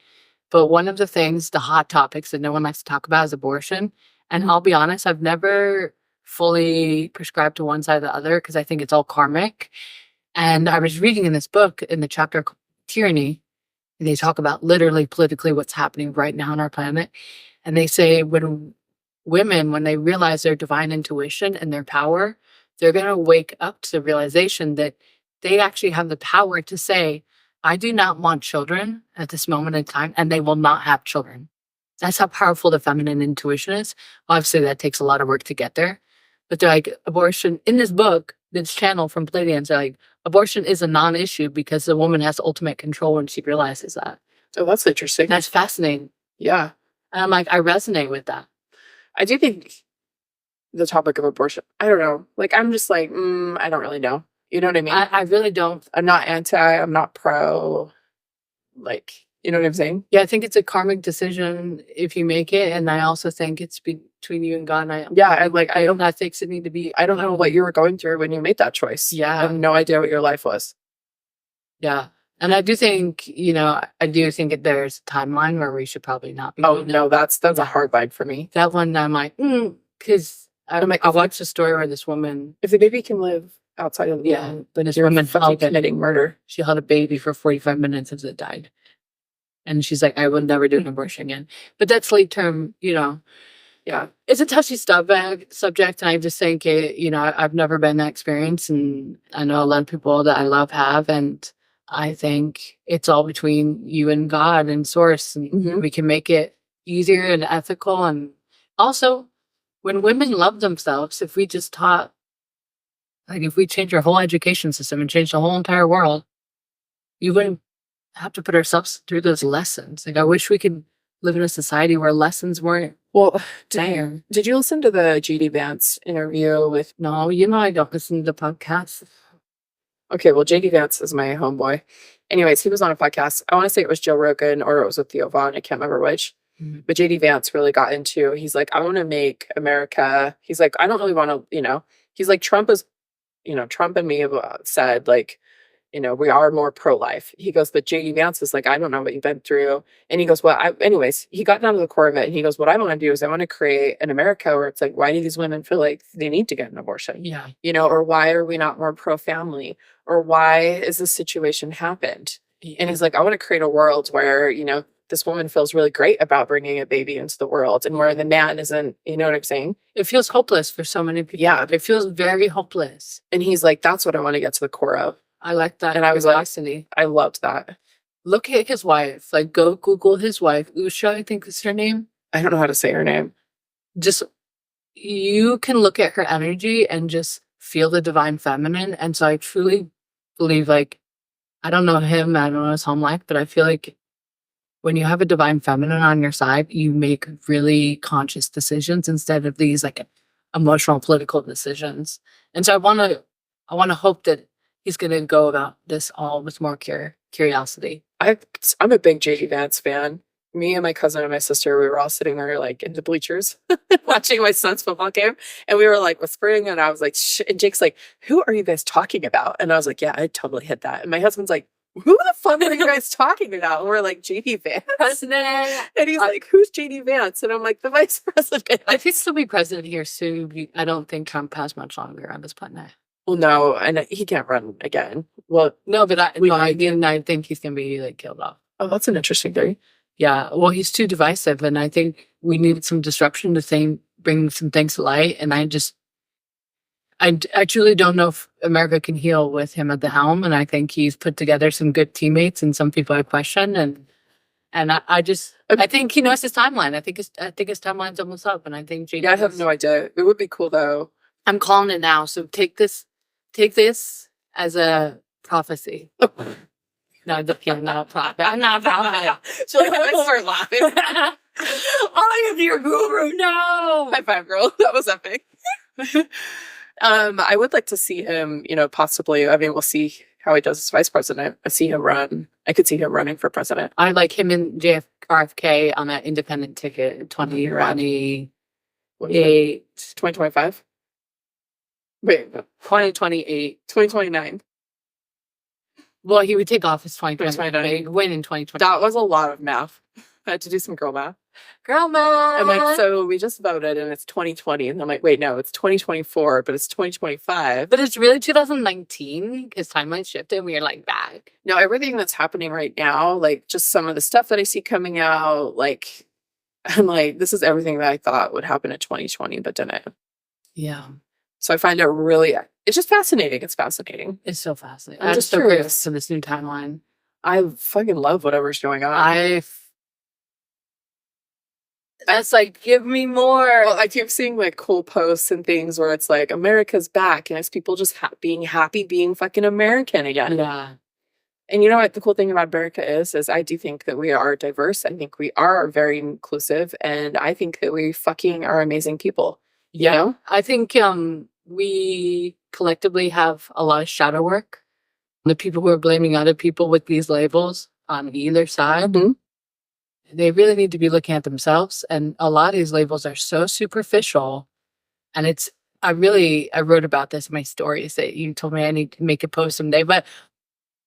But one of the things, the hot topics that no one likes to talk about is abortion. And I'll be honest, I've never fully prescribed to one side or the other because I think it's all karmic. And I was reading in this book in the chapter Tyranny, and they talk about literally politically what's happening right now on our planet. And they say when women, when they realize their divine intuition and their power, they're going to wake up to the realization that they actually have the power to say, I do not want children at this moment in time, and they will not have children. That's how powerful the feminine intuition is. Obviously, that takes a lot of work to get there. But they're like, abortion, in this book, this channel from Palladian, they're like, abortion is a non-issue because the woman has ultimate control when she realizes that. Oh, that's interesting. That's fascinating. Yeah. And I'm like, I resonate with that. I do think the topic of abortion, I don't know. Like, I'm just like, I don't really know. You know what I mean? I really don't. I'm not anti, I'm not pro. Like, you know what I'm saying? Yeah, I think it's a karmic decision if you make it. And I also think it's between you and God. And I don't ethics that need to be. I don't know what you were going through when you made that choice. Yeah. I have no idea what your life was. Yeah. And I do think, there's a timeline where we should probably not be. Oh, no, that's a hard line for me. That one, I'm like, because I watched a story where this woman. If the baby can live outside of the womb, then this woman committing murder. She held a baby for 45 minutes as it died. And she's like, I will never do an abortion again. But that's late term, yeah. It's a touchy subject. And I just think, I've never been that experience. And I know a lot of people that I love have. And I think it's all between you and God and source. And we can make it easier and ethical. And also, when women love themselves, if we just taught, like if we change our whole education system and change the whole entire world, you wouldn't have to put ourselves through those lessons. Like I wish we could live in a society where lessons weren't. Well, did you listen to the JD Vance interview with? No, I don't listen to the podcast. Okay, well, JD Vance is my homeboy. Anyways, he was on a podcast. I want to say it was Joe Rogan or it was with Theo Vaughn. I can't remember which. But JD Vance really got into. He's like, I want to make America. He's like, I don't really want to. He's like, Trump and me have said like, we are more pro-life. He goes, but JD Vance is like, I don't know what you've been through. And he goes, anyways, he got down to the core of it. And he goes, what I want to do is I want to create an America where it's like, why do these women feel like they need to get an abortion? Yeah. Or why are we not more pro-family? Or why is this situation happened? Yeah. And he's like, I want to create a world where, this woman feels really great about bringing a baby into the world and where the man isn't, you know what I'm saying? It feels hopeless for so many people. Yeah. It feels very hopeless. And he's like, that's what I want to get to the core of. I like that. And I was like, I loved that. Look at his wife. Like, go Google his wife. Usha, I think is her name. I don't know how to say her name. Just, you can look at her energy and just feel the divine feminine. And so I truly believe, like, I don't know him, I don't know his home life, but I feel like when you have a divine feminine on your side, you make really conscious decisions instead of these like emotional, political decisions. And so I want to hope that he's going to go about this all with more curiosity. I'm a big JD Vance fan. Me and my cousin and my sister, we were all sitting there like in the bleachers watching my son's football game. And we were like whispering and I was like, shh. And Jake's like, who are you guys talking about? And I was like, yeah, I totally hit that. And my husband's like, who the fuck are you guys talking about? And we're like, JD Vance. President. And he's like, who's JD Vance? And I'm like, the vice president. I think he'll be president here soon. I don't think Trump has much longer on this planet. Well, no, and he can't run again. Well, no, but I think he's gonna be like killed off. Oh, that's an interesting theory. Yeah, well, he's too divisive, and I think we needed some disruption to bring some things to light. And I truly don't know if America can heal with him at the helm. And I think he's put together some good teammates and some people I question. And I think he knows his timeline. I think his timeline's almost up. And I think JD I have no idea. It would be cool though. I'm calling it now. So take this as a prophecy. No, I'm not a prophet. I'm not a prophet. So I start laughing. I am your guru. No. High five, girl. That was epic. I would like to see him, possibly. I mean, we'll see how he does as vice president. I see him run. I could see him running for president. I like him in RFK on that independent ticket, 2028. 2025? Wait. 2028. 2029. Well, he would take office 2029. Win in 2020. That was a lot of math. I had to do some girl math. Girl math! I'm like, so we just voted and it's 2020. And I'm like, wait, no, it's 2024, but it's 2025. But it's really 2019 because timeline shifted and we are like back. No, everything that's happening right now, like just some of the stuff that I see coming out, like, I'm like, this is everything that I thought would happen in 2020, but didn't. Yeah. So I find it really, it's just fascinating. It's fascinating. It's so fascinating. I'm just so curious to this new timeline. I fucking love whatever's going on. That's like, give me more. Well, I keep seeing like cool posts and things where it's like, America's back. And it's people just being happy being fucking American again. Yeah. And you know what the cool thing about America is I do think that we are diverse. I think we are very inclusive. And I think that we fucking are amazing people. Yeah. You know? I think we collectively have a lot of shadow work. The people who are blaming other people with these labels on either side, they really need to be looking at themselves. And a lot of these labels are so superficial. And I wrote about this in my stories that you told me I need to make a post someday. But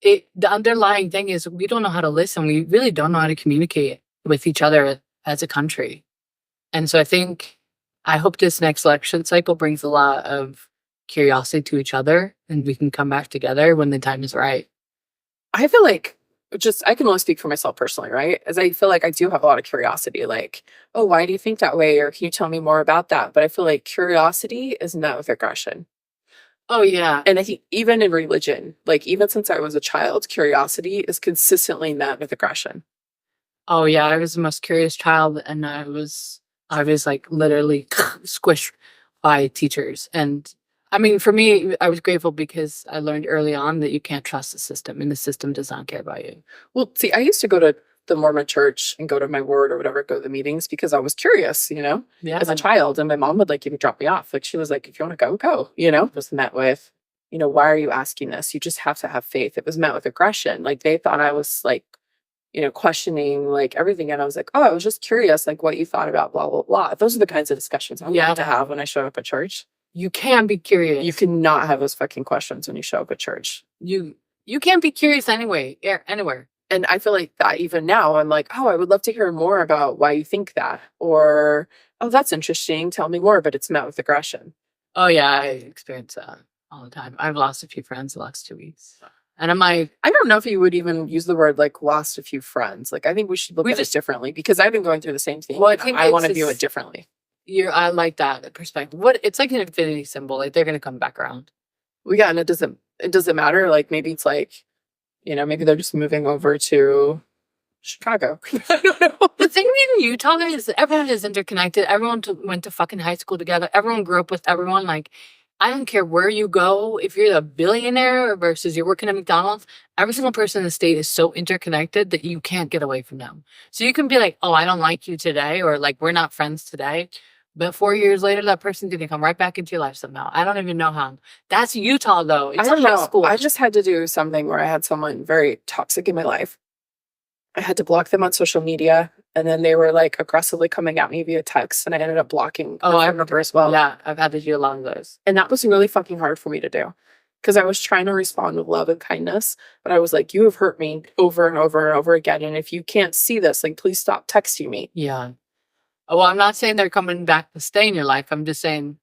the underlying thing is we don't know how to listen. We really don't know how to communicate with each other as a country. And so I hope this next election cycle brings a lot of curiosity to each other and we can come back together when the time is right. I feel like I can only speak for myself personally, right? As I feel like I do have a lot of curiosity, like, oh, why do you think that way? Or can you tell me more about that? But I feel like curiosity is met with aggression. Oh, yeah. And I think even in religion, like even since I was a child, curiosity is consistently met with aggression. Oh, yeah. I was the most curious child and I was like literally squished by teachers. And I mean, for me, I was grateful because I learned early on that you can't trust the system and the system does not care about you. Well, see, I used to go to the Mormon church and go to my ward or whatever, go to the meetings because I was curious, as a child. And my mom would like even drop me off. Like she was like, if you want to go, go, Just met with, why are you asking this? You just have to have faith. It was met with aggression. Like they thought I was like, questioning like everything. And I was like, oh, I was just curious, like what you thought about blah, blah, blah. Those are the kinds of discussions I want to have when I show up at church. You can be curious. You cannot have those fucking questions when you show up at church. You can't be curious anywhere. And I feel like that even now, I'm like, oh, I would love to hear more about why you think that. Or, oh, that's interesting. Tell me more. But it's met with aggression. Oh, yeah. I experience that all the time. I've lost a few friends the last 2 weeks. And I'm like, I don't know if you would even use the word like lost a few friends. Like, I think we should look at it differently because I've been going through the same thing. Well, I want to view it differently. I like that perspective. It's like an infinity symbol. Like they're going to come back around. Well, yeah. And it doesn't matter. Like maybe it's like, maybe they're just moving over to Chicago. I don't know. The thing in Utah is that everyone is interconnected. Everyone went to fucking high school together. Everyone grew up with everyone. Like, I don't care where you go. If you're a billionaire versus you're working at McDonald's, every single person in the state is so interconnected that you can't get away from them. So you can be like, oh, I don't like you today, or like, we're not friends today. But 4 years later, that person's going to come right back into your life somehow. I don't even know how. That's Utah, though. It's I don't know. high school. I just had to do something where I had someone very toxic in my life. I had to block them on social media. And then they were like aggressively coming at me via text. And I ended up blocking. Oh, I remember as well. Yeah, I've had to do a lot of those. And that was really fucking hard for me to do. because I was trying to respond with love and kindness, but I was like, you have hurt me over and over and over again. And if you can't see this, like, please stop texting me. Yeah. Well, I'm not saying they're coming back to stay in your life. I'm just saying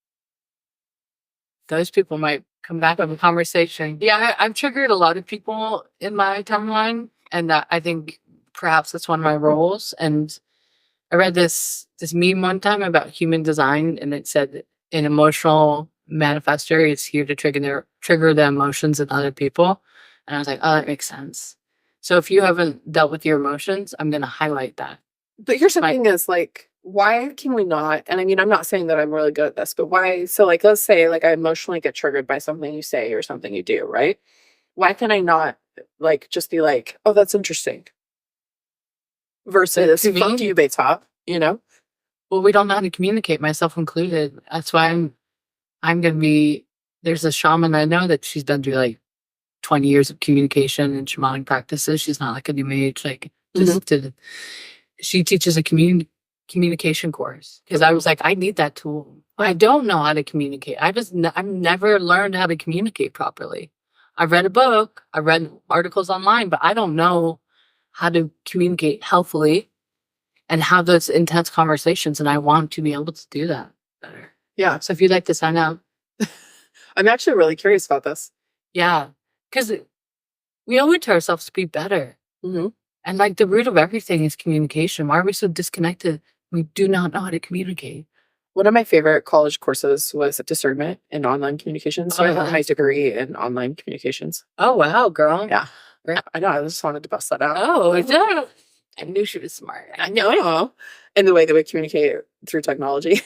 those people might come back with a conversation. Yeah, I've triggered a lot of people in my timeline, and I think perhaps that's one of my roles. And I read this meme one time about human design, and it said an emotional manifester is here to trigger the emotions in other people. And I was like, oh, that makes sense. So if you haven't dealt with your emotions, I'm going to highlight that. But here's the thing is, like, why can we not? And I mean, I'm not saying that I'm really good at this, but why? So, like, let's say, like, I emotionally get triggered by something you say or something you do, right? Why can I not, like, just be like, oh, that's interesting? Versus, fuck you, Baytop, you know? Well, we don't know how to communicate, myself included. That's why I'm going to be, there's a shaman I know that she's been through like 20 years of communication and shamanic practices. She's not like a new age, like, she teaches a communication course. Because I was like, I need that tool. I don't know how to communicate. I've never learned how to communicate properly. I've read a book, I've read articles online, but I don't know how to communicate healthfully and have those intense conversations. And I want to be able to do that better. Yeah. So if you'd like to sign up. I'm actually really curious about this. Yeah. Because we owe it to ourselves to be better. Mm-hmm. And like the root of everything is communication. Why are we so disconnected? We do not know how to communicate. One of my favorite college courses was discernment in online communications. So I have my degree in online communications. Oh, wow, girl. Yeah. I know. I just wanted to bust that out. Oh, yeah. I knew she was smart. I know. And the way that we communicate through technology.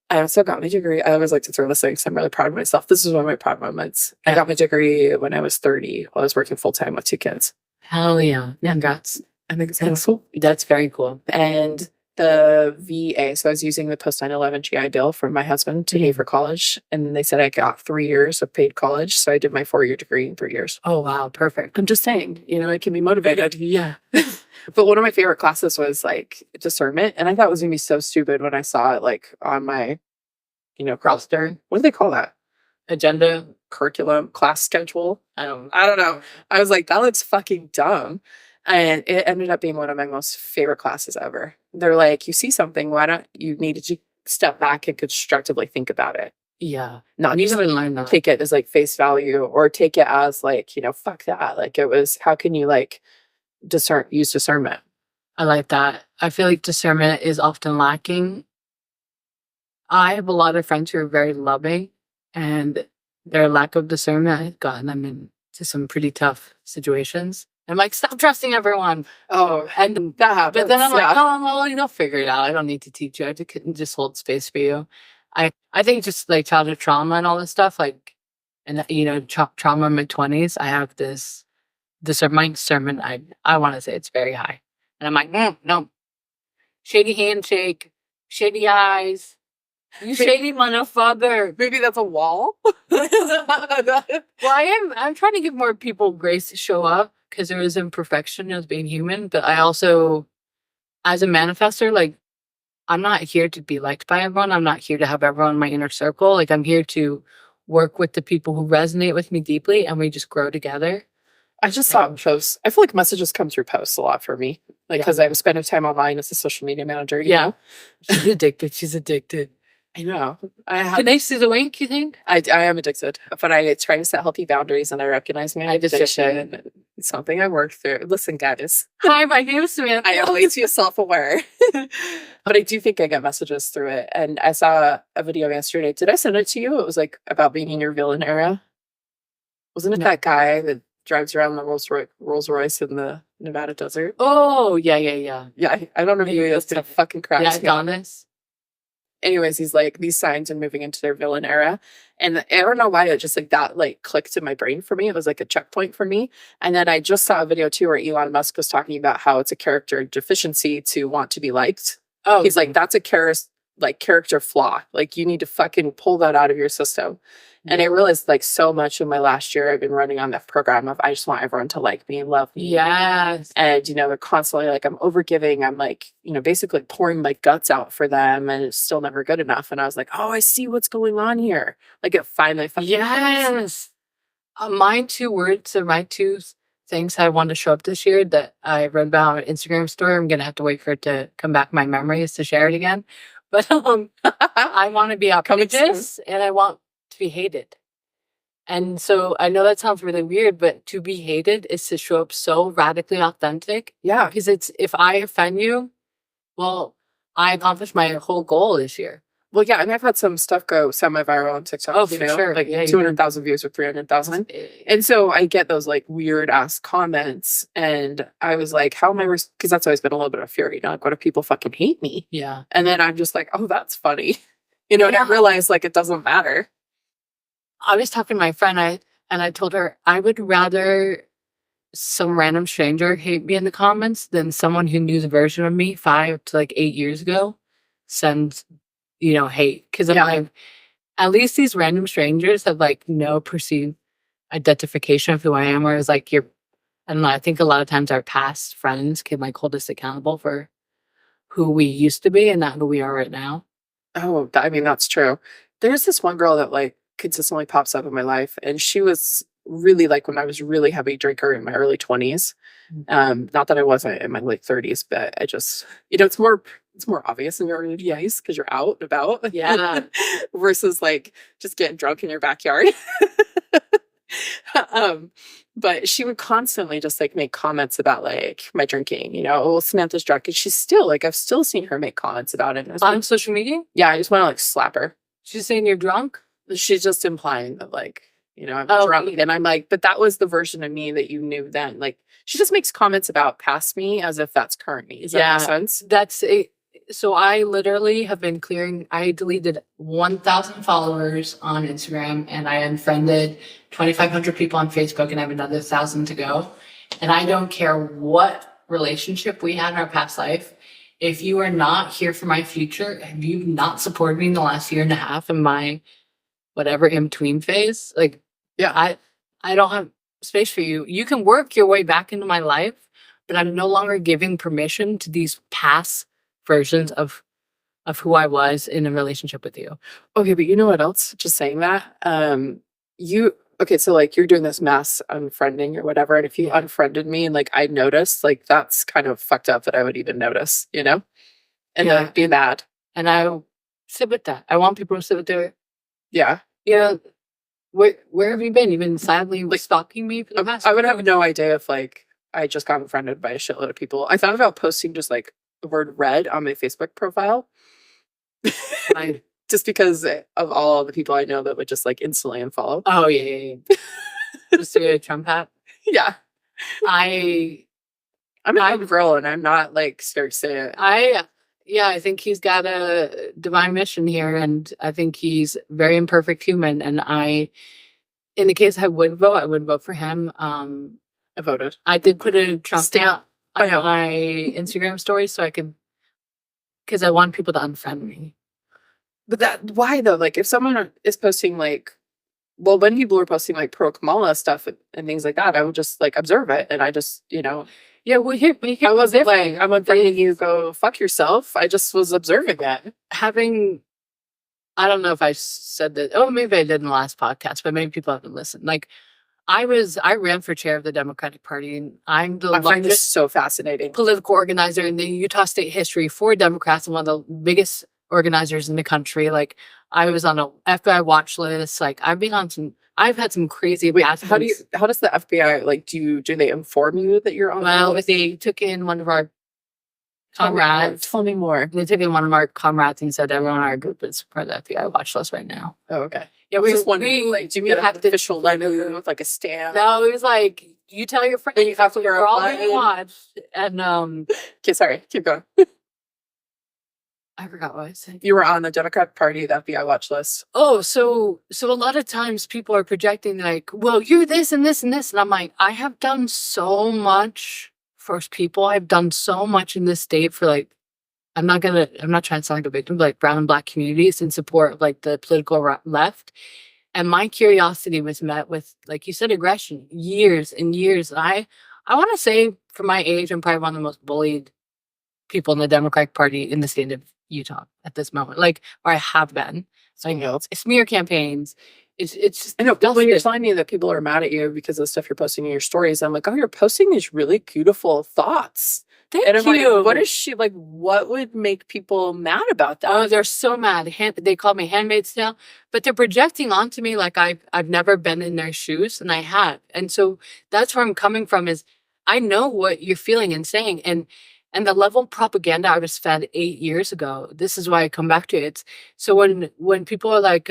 I also got my degree. I always like to throw this thing because I'm really proud of myself. This is one of my proud moments. I got my degree when I was 30 while I was working full time with 2 kids. Hell yeah. Congrats. I think it's cool. That's very cool. And the VA, so I was using the post 9/11 GI Bill from my husband to pay for college. And they said I got 3 years of paid college. So I did my 4-year degree in 3 years. Oh, wow. Perfect. I'm just saying, you know, I can be motivated. Yeah. But one of my favorite classes was like discernment. And I thought it was going to be so stupid when I saw it like on my, you know, roster. What do they call that? Agenda, curriculum, class schedule. I don't know. I was like, that looks fucking dumb. And it ended up being one of my most favorite classes ever. They're like, you see something, why don't you need to step back and constructively think about it? Yeah. Not even learn that. Take it as like face value or take it as like, you know, fuck that. Like it was, how can you like use discernment? I like that. I feel like discernment is often lacking. I have a lot of friends who are very loving, and their lack of discernment has gotten them into some pretty tough situations. I'm like, stop trusting everyone. Oh, and that happens. But then I'm like, oh, well, you'll figure it out. I don't need to teach you. I can just hold space for you. I think just like childhood trauma and all this stuff, like, and you know, trauma in my 20s, I have this discernment. I want to say it's very high. And I'm like, no. Shady handshake, shady eyes. You shady motherfucker. Maybe that's a wall. Well, I'm trying to give more people grace to show up because there is imperfection as being human. But I also, as a manifester, like, I'm not here to be liked by everyone. I'm not here to have everyone in my inner circle. Like, I'm here to work with the people who resonate with me deeply, and we just grow together. I just saw posts. I feel like messages come through posts a lot for me. Like, because I'm spending time online as a social media manager. You know? She's addicted. I know. Can I see the wink, you think? I am addicted, but I try to set healthy boundaries and I recognize my addiction. It's something I work through. Listen, guys. Hi, my name is Samantha. I am way too self-aware. But I do think I get messages through it. And I saw a video yesterday. Did I send it to you? It was like about being in your villain era. Wasn't it that guy that drives around the Rolls Royce in the Nevada desert? Oh, yeah. Yeah, I don't know if you it's a fucking crap. Yeah, honest. Anyways, he's like, these signs are moving into their villain era. And I don't know why it just like that like clicked in my brain for me. It was like a checkpoint for me. And then I just saw a video too where Elon Musk was talking about how it's a character deficiency to want to be liked. Oh, he's like, that's a character flaw. Like you need to fucking pull that out of your system. And I realized like so much in my last year, I've been running on that program of I just want everyone to like me and love me. Yes. And, they're constantly like, I'm overgiving. I'm like, basically pouring my guts out for them and it's still never good enough. And I was like, oh, I see what's going on here. Like it finally. Yes. My 2 words or my 2 things I want to show up this year that I read about on an Instagram story. I'm going to have to wait for it to come back my memories to share it again. But I want to be outrageous and I want to be hated. And so I know that sounds really weird, but to be hated is to show up so radically authentic. Yeah. Because it's, if I offend you, well, I accomplished my whole goal this year. Well, yeah, and I've had some stuff go semi-viral on TikTok. Oh, for sure. Like 200,000 views or 300,000. And so I get those like weird ass comments. And I was like, how am I, because that's always been a little bit of fear, like what if people fucking hate me? Yeah. And then I'm just like, oh, that's funny. And I realized like it doesn't matter. I was talking to my friend and I told her I would rather some random stranger hate me in the comments than someone who knew the version of me 5 to like 8 years ago send, hate. Because I'm like, at least these random strangers have like no perceived identification of who I am. Whereas like I don't know, I think a lot of times our past friends can like hold us accountable for who we used to be and not who we are right now. Oh, I mean, that's true. There's this one girl that like consistently pops up in my life, and she was really like when I was really heavy drinker in my early 20s. Not that I wasn't in my late 30s, but I just, it's more obvious in your early 20s because you're out and about. Yeah. Versus like just getting drunk in your backyard. But she would constantly just like make comments about like my drinking, oh, Samantha's drunk. And she's still like, I've still seen her make comments about it. On social media? Yeah, I just want to like slap her. She's saying you're drunk? She's just implying that like, I'm drunk. And I'm like, but that was the version of me that you knew then. Like she just makes comments about past me as if that's current me. Does that make sense? So I literally have been I deleted 1,000 followers on Instagram and I unfriended 2,500 people on Facebook and I have another 1,000 to go. And I don't care what relationship we had in our past life. If you are not here for my future, if you've not supported me in the last year and a half in my whatever in-between phase, like, yeah, I don't have space for you. You can work your way back into my life, but I'm no longer giving permission to these past versions of who I was in a relationship with you. Okay, but you know what else? Just saying that. So like you're doing this mass unfriending or whatever, and if you unfriended me and like I noticed, like that's kind of fucked up that I would even notice, and like be mad. And I sit with that. I want people to sit with their where have you been? You've been silently like stalking me for the past. I would have no idea if like I just got unfriended by a shitload of people. I thought about posting just like the word red on my Facebook profile. Just because of all the people I know that would just like instantly unfollow. Oh yeah. Just to get a Trump hat. Yeah. I'm a good girl and I'm not like scared to say it. I think he's got a divine mission here and I think he's a very imperfect human. And in the case I would vote for him. I voted. I did put a Trump stamp on my Instagram story so I could, because I want people to unfriend me. But why though? Like if someone is posting like, well, when people are posting like pro Kamala stuff and things like that, I would just like observe it and I just, Yeah, well, I wasn't like, I'm unfriending you, go fuck yourself. I just was observing that. I don't know if I said that. Oh, maybe I did in the last podcast, but maybe people haven't listened. Like, I ran for chair of the Democratic Party, and I find this so fascinating. Political organizer in the Utah state history for Democrats and one of the biggest organizers in the country. Like, I was on a FBI watch list. Like, I've had some crazy. Wait, how does the FBI like? Do they inform you that you're on? Well, if they took in one of our comrades, tell me more. They took in one of our comrades and said everyone in our group is part of the FBI watch list right now. Oh, okay. Yeah, we just wondering, like, do you have an official letter with like a stamp? No, it was like you tell your friends. You have to wear all you watch. And okay, sorry, keep going. I forgot what I was saying. You were on the Democratic Party, the FBI watch list. Oh, so a lot of times people are projecting like, well, you're this and this and this. And I'm like, I have done so much for people. I've done so much in this state for like, I'm not trying to sound like a victim, but like brown and black communities in support of like the political left. And my curiosity was met with, like you said, aggression, years and years. And I want to say, for my age, I'm probably one of the most bullied people in the Democratic Party in the state of Utah at this moment. Like, or I have been. So, it's smear campaigns. It's just, I know. When you're telling me that people are mad at you because of the stuff you're posting in your stories, I'm like, oh, you're posting these really beautiful thoughts. Thank and I'm you. like, what is she like? What would make people mad about that? Oh, they're so mad. They call me Handmaid's Tale, but they're projecting onto me like I've never been in their shoes, and I have. And so that's where I'm coming from. Is I know what you're feeling and saying, and the level of propaganda I was fed 8 years ago. This is why I come back to it. So when people are like,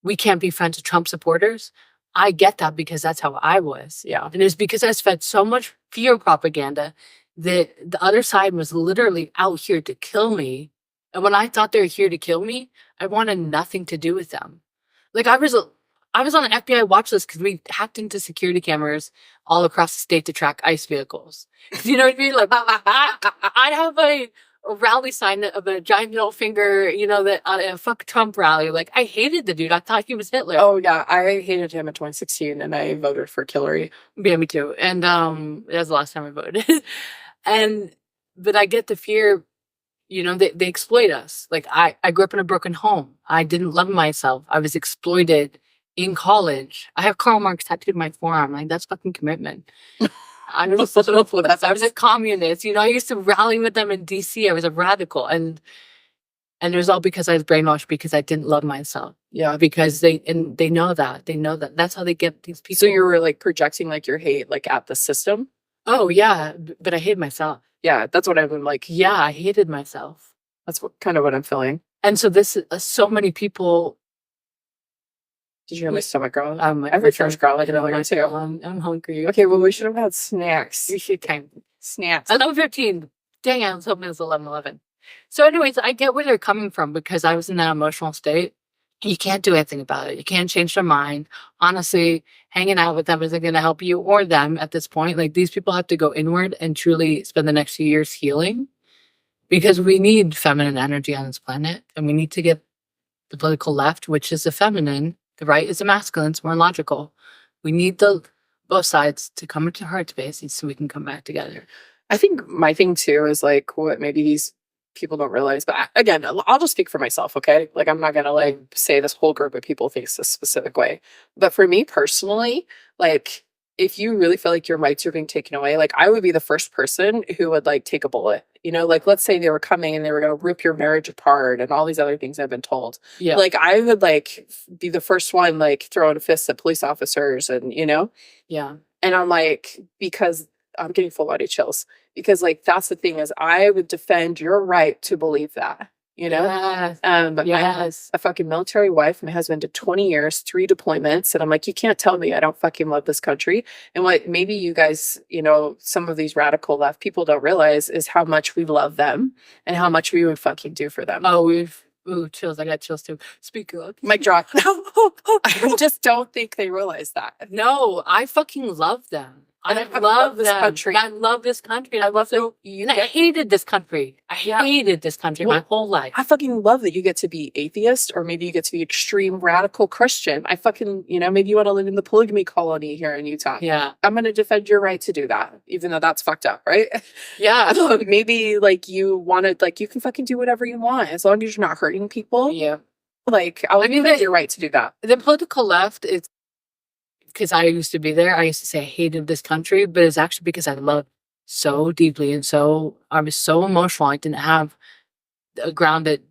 we can't be friends with Trump supporters, I get that because that's how I was. Yeah. And it's because I was fed so much fear propaganda that the other side was literally out here to kill me. And when I thought they were here to kill me, I wanted nothing to do with them. Like I was on an FBI watch list because we hacked into security cameras all across the state to track ICE vehicles. You know what I mean? Like I'd have a rally sign of a giant middle finger, that a fuck Trump rally. Like I hated the dude. I thought he was Hitler. Oh yeah, I hated him in 2016, and I voted for Hillary. Yeah, me too. And that was the last time I voted. But I get the fear. They exploit us. Like I grew up in a broken home. I didn't love myself. I was exploited in college. I have Karl Marx tattooed on my forearm. Like that's fucking commitment. I was a communist. I used to rally with them in DC. I was a radical, and it was all because I was brainwashed because I didn't love myself. Yeah, because they know that. They know that. That's how they get these people. So you were like projecting like your hate like at the system? Oh yeah, but I hated myself. Yeah, that's what I've been like. Yeah, I hated myself. That's kind of what I'm feeling. And so this so many people. Did you have my stomach growling? Every first growling, I did another one too. I'm hungry. Okay, well we should have had snacks. You should time snacks. 11:15. Dang, I was hoping it was 11:11. So, anyways, I get where they're coming from because I was in that emotional state. You can't do anything about it. You can't change their mind. Honestly, hanging out with them isn't going to help you or them at this point. Like these people have to go inward and truly spend the next few years healing because we need feminine energy on this planet, and we need to get the political left, which is the feminine. The right is the masculine. It's more logical. We need both sides to come into heart space so we can come back together. I think my thing too is like what maybe these people don't realize, but again, I'll just speak for myself, okay? Like I'm not gonna like say this whole group of people thinks this specific way. But for me personally, like if you really feel like your rights are being taken away, like I would be the first person who would like take a bullet. Like let's say they were coming and they were gonna rip your marriage apart and all these other things I've been told. Yeah. Like I would like be the first one like throwing fists at police officers and Yeah. And I'm like, because I'm getting full body chills. Because like that's the thing is I would defend your right to believe that. Yes. But yes. I'm a fucking military wife. My husband did 20 years, 3 deployments. And I'm like, you can't tell me I don't fucking love this country. And what maybe you guys, some of these radical left people don't realize is how much we love them and how much we would fucking do for them. Oh, ooh, chills. I got chills too. Speak up. Mic drop. I just don't think they realize that. No, I fucking love them. I love this country. I love this country. I love them. And I hated this country. I hated this country my whole life. I fucking love that you get to be atheist or maybe you get to be extreme radical Christian. I fucking, maybe you want to live in the polygamy colony here in Utah. Yeah. I'm going to defend your right to do that, even though that's fucked up, right? Yeah. Maybe like you wanted, like you can fucking do whatever you want as long as you're not hurting people. Yeah. Like, I mean, your right to do that. The political left is, because I used to be there, I used to say I hated this country, but it's actually because I loved so deeply and I was so emotional. I didn't have a grounded,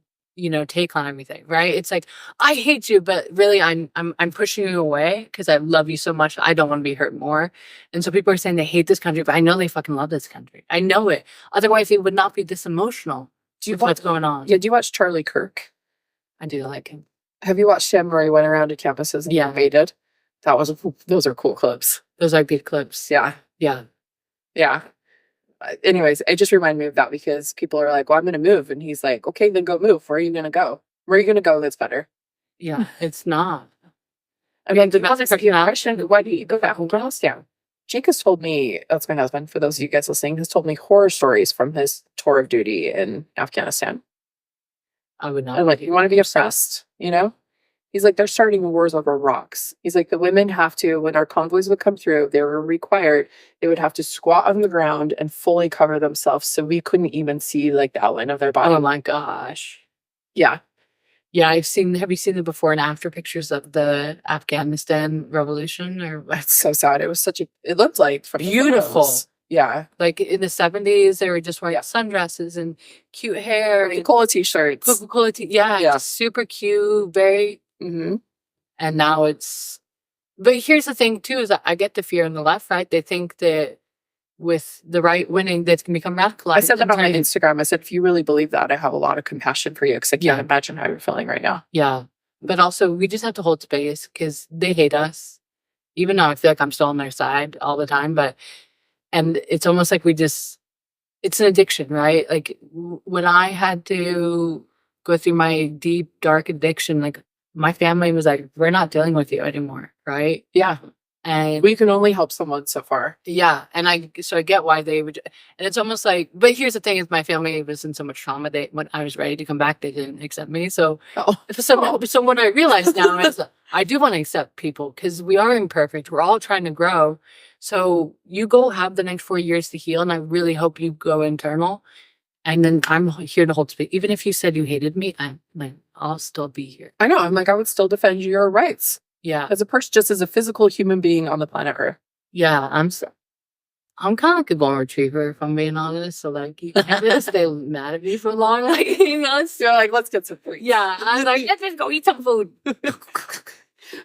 take on everything, right? It's like, I hate you, but really I'm pushing you away because I love you so much. I don't want to be hurt more. And so people are saying they hate this country, but I know they fucking love this country. I know it. Otherwise, they would not be this emotional. Do you what's going on? Yeah, do you watch Charlie Kirk? I do like him. Have you watched him where he went around to campuses and invaded? Those are cool clips. Those are good clips. Yeah. Yeah. Yeah. Anyways, it just reminded me of that because people are like, well, I'm going to move. And he's like, okay, then go move. Where are you going to go? Where are you going to go that's better? Yeah, it's not. I mean, why do you go that whole house down? Jake has told me, that's my husband, for those of you guys listening, has told me horror stories from his tour of duty in Afghanistan. I would not. I'm like, you want to be oppressed, He's like, they're starting wars over rocks. He's like, the women have to, when our convoys would come through, they were required, they would have to squat on the ground and fully cover themselves so we couldn't even see like the outline of their body. Oh my gosh. Yeah. Yeah, have you seen the before and after pictures of the Afghanistan revolution? Or That's so sad. It was it looked like from the beautiful. photos. Yeah. Like in the 70s, they were just wearing sundresses and cute hair. Coca-Cola t-shirts. Coca-Cola yeah, just super cute, very. Mm-hmm. And now it's. But here's the thing, too, is that I get the fear on the left, right? They think that with the right winning, that's going to become radicalized. I said that on my Instagram. I said, if you really believe that, I have a lot of compassion for you because I can't imagine how you're feeling right now. Yeah. But also, we just have to hold space because they hate us. Even though I feel like I'm still on their side all the time. And it's almost like it's an addiction, right? Like when I had to go through my deep, dark addiction, like my family was like, we're not dealing with you anymore, right? Yeah. And we can only help someone so far. Yeah. And I get why they would. And it's almost like, but here's the thing is my family was in so much trauma. When I was ready to come back, they didn't accept me. So what I realize now is I do want to accept people because we are imperfect. We're all trying to grow. So you go have the next 4 years to heal. And I really hope you go internal. And then I'm here to hold space. Even if you said you hated me, I'll still be here. I know. I'm like, I would still defend your rights. Yeah. As a person, just as a physical human being on the planet Earth. Yeah. I'm kind of like a golden retriever, if I'm being honest. So, like, you can't really stay mad at me for long. Like, you know? You're like, let's get some food. Yeah. I was like, let's just go eat some food.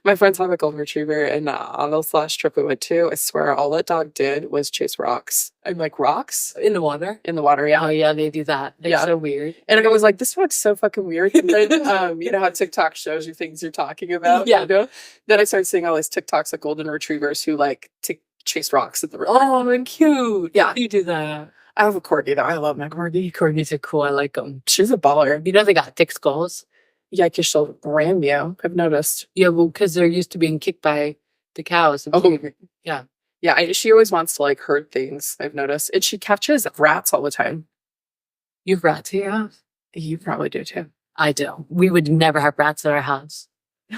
My friends have a golden retriever, and on this last trip we went to, I swear all that dog did was chase rocks. I'm like, rocks? In the water? In the water, yeah. Oh, yeah, they do that. They're so weird. And I was like, this looks so fucking weird. And then, you know how TikTok shows you things you're talking about? Yeah. You know? Then I started seeing all these TikToks of golden retrievers who like to chase rocks in the river. Oh, and cute. Yeah. You do that. I have a corgi, though. I love my corgi. Corgis are cool. I like them. She's a baller. You know they got thick skulls? Yeah, because she'll ram you. I've noticed. Yeah, well, because they're used to being kicked by the cows. Yeah. Yeah, she always wants to, like, herd things, I've noticed. And she catches rats all the time. You have rats at your house? You probably do, too. I do. We would never have rats at our house.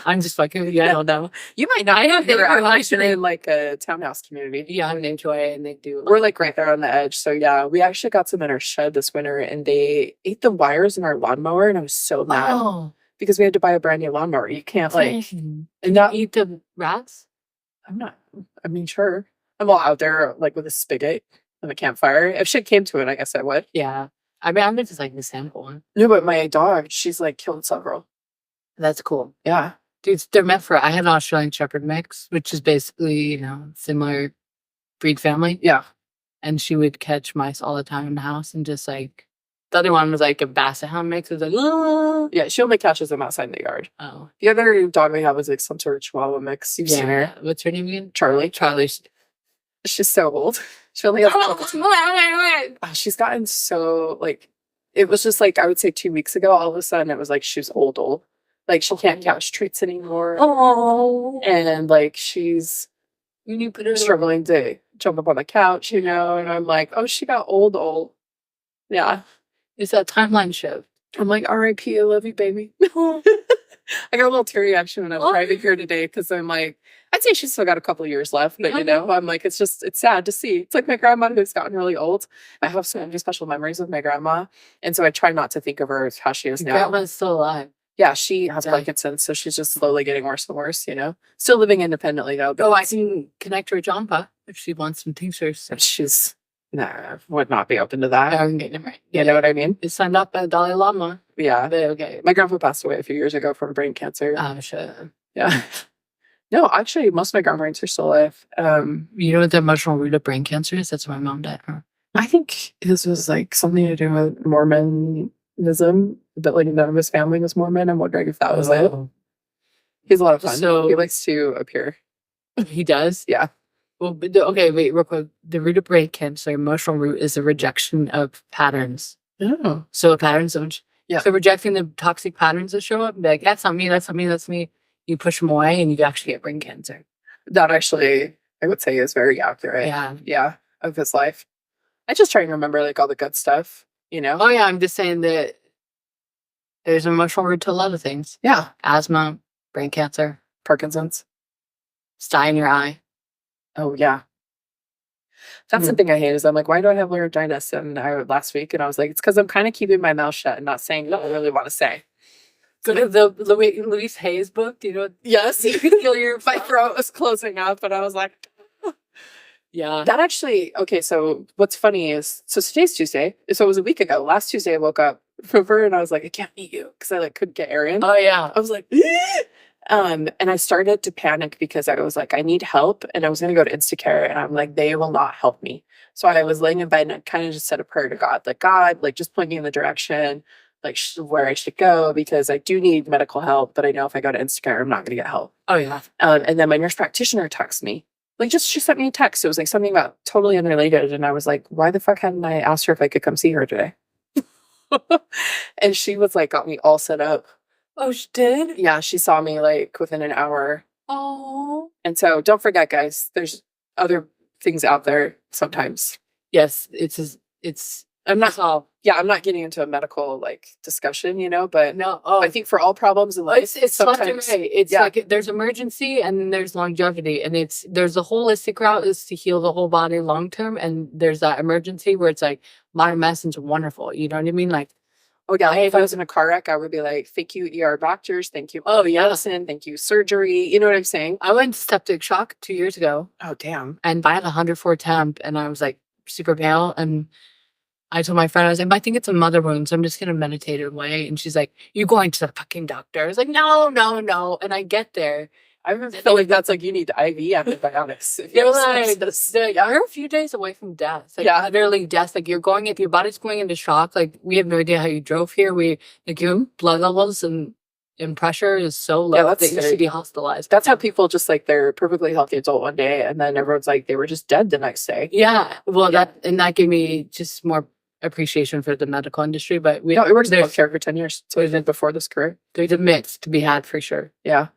I'm just fucking with you. I don't know. You might not. I have They're actually in, like, a townhouse community. Yeah, I'm named Joy, and they do. We're, like, right there on the edge. So, yeah, we actually got some in our shed this winter, and they ate the wires in our lawnmower, and I was so mad. Oh. Because we had to buy a brand new lawnmower. You can't, like... And not eat the rats? Sure. I'm all out there, like, with a spigot and a campfire. If shit came to it, I guess I would. Yeah. I mean, I'm just, like, the sample one. No, but my dog, she's, like, killed several. That's cool. Yeah. Dude, they're meant for... I had an Australian Shepherd mix, which is basically, you know, similar breed family. Yeah. And she would catch mice all the time in the house and just, like... The other one was like a basset hound mix. It was like, oh. Yeah, she only catches them outside in the yard. Oh. The other dog we have was like some sort of Chihuahua mix. You've seen her. What's her name again? Charlie. She's so old. She only has she's gotten so, like, it was just like, I would say 2 weeks ago, all of a sudden it was like she's old. Like, she can't catch treats anymore. Oh. And like, she's struggling to jump up on the couch, you know? And I'm like, oh, she got old. Yeah. It's that timeline shift. I'm like, R.I.P. I love you, baby. I got a little teary action when I was driving here today because I'm like, I'd say she's still got a couple of years left, but you know, I'm like, it's sad to see. It's like my grandma who's gotten really old. I have so many special memories with my grandma, and so I try not to think of her as how she is now. Grandma's still alive. Yeah, she has Parkinson's, so she's just slowly getting worse and worse. You know, still living independently though. But I can connect her with Jompa if she wants some tinctures. She's. Nah, would not be open to that. I'm getting it right. You know what I mean? It's signed up by the Dalai Lama. Yeah. But okay. My grandpa passed away a few years ago from brain cancer. I'm sure. Yeah. No, actually, most of my grandparents are still alive. You know what the emotional root of brain cancer is? That's why my mom died. I think this was like something to do with Mormonism. But like none of his family was Mormon. I'm wondering if that was it. He's a lot of fun. So he likes to appear. He does? Yeah. Well, okay, wait, real quick. The root of brain cancer, emotional root, is a rejection of patterns. Oh. So patterns of... Yeah. So rejecting the toxic patterns that show up, be like, that's not me, that's not me, that's me. You push them away and you actually get brain cancer. That actually, I would say, is very accurate. Yeah. Yeah, of his life. I just try and remember, like, all the good stuff, you know? Oh, yeah, I'm just saying that there's an emotional root to a lot of things. Yeah. Asthma, brain cancer, Parkinson's. sty in your eye. Oh, yeah. That's the thing I hate is I'm like, why do I have laryngitis? And last week, and I was like, it's because I'm kind of keeping my mouth shut and not saying what I really want to say. Go to the Louise Hay's book. Do you know? Yes, you could feel my throat was closing up, and I was like, yeah. That actually, okay, so what's funny is, so today's Tuesday, so it was a week ago. Last Tuesday I woke up from her and I was like, I can't meet you because I like couldn't get air in. Oh yeah. I was like, and I started to panic because I was like, I need help, and I was gonna go to Instacare, and I'm like, they will not help me. So I was laying in bed and I kind of just said a prayer to God, like just point me in the direction, like where I should go, because I do need medical help, but I know if I go to Instacare, I'm not gonna get help. Oh yeah. And then my nurse practitioner texted me. Like, she sent me a text. It was like something about totally unrelated. And I was like, why the fuck hadn't I asked her if I could come see her today? And she was like, got me all set up. Oh, she did? Yeah, she saw me like within an hour. Oh. And so don't forget, guys, there's other things out there sometimes. Yes, I'm not getting into a medical like discussion, but no. I think for all problems in life, it's sometimes it's like there's emergency and then there's longevity, and there's the holistic route is to heal the whole body long term, and there's that emergency where it's like modern medicine's wonderful. You know what I mean? Like, oh yeah, if I was in a car wreck, I would be like, thank you ER doctors, thank you medicine, thank you surgery. You know what I'm saying? I went septic shock 2 years ago. Oh damn! And I had 104 temp, and I was like super pale, and I told my friend, I was like, I think it's a mother wound, so I'm just going to meditate it away. And she's like, you going to the fucking doctor? I was like, no. And I get there. I feel like that's like, you need IV antibiotics. They're like, you're a few days away from death. Like, literally death. Like, if your body's going into shock, like, we have no idea how you drove here. Your blood levels and pressure is so low that you should be hospitalized. That's how people just like, they're perfectly healthy adult one day, and then everyone's like, they were just dead the next day. Yeah. Well, that gave me just more appreciation for the medical industry, but we worked in healthcare for 10 years, so we did before this career. There's a mix to be had for sure. Yeah,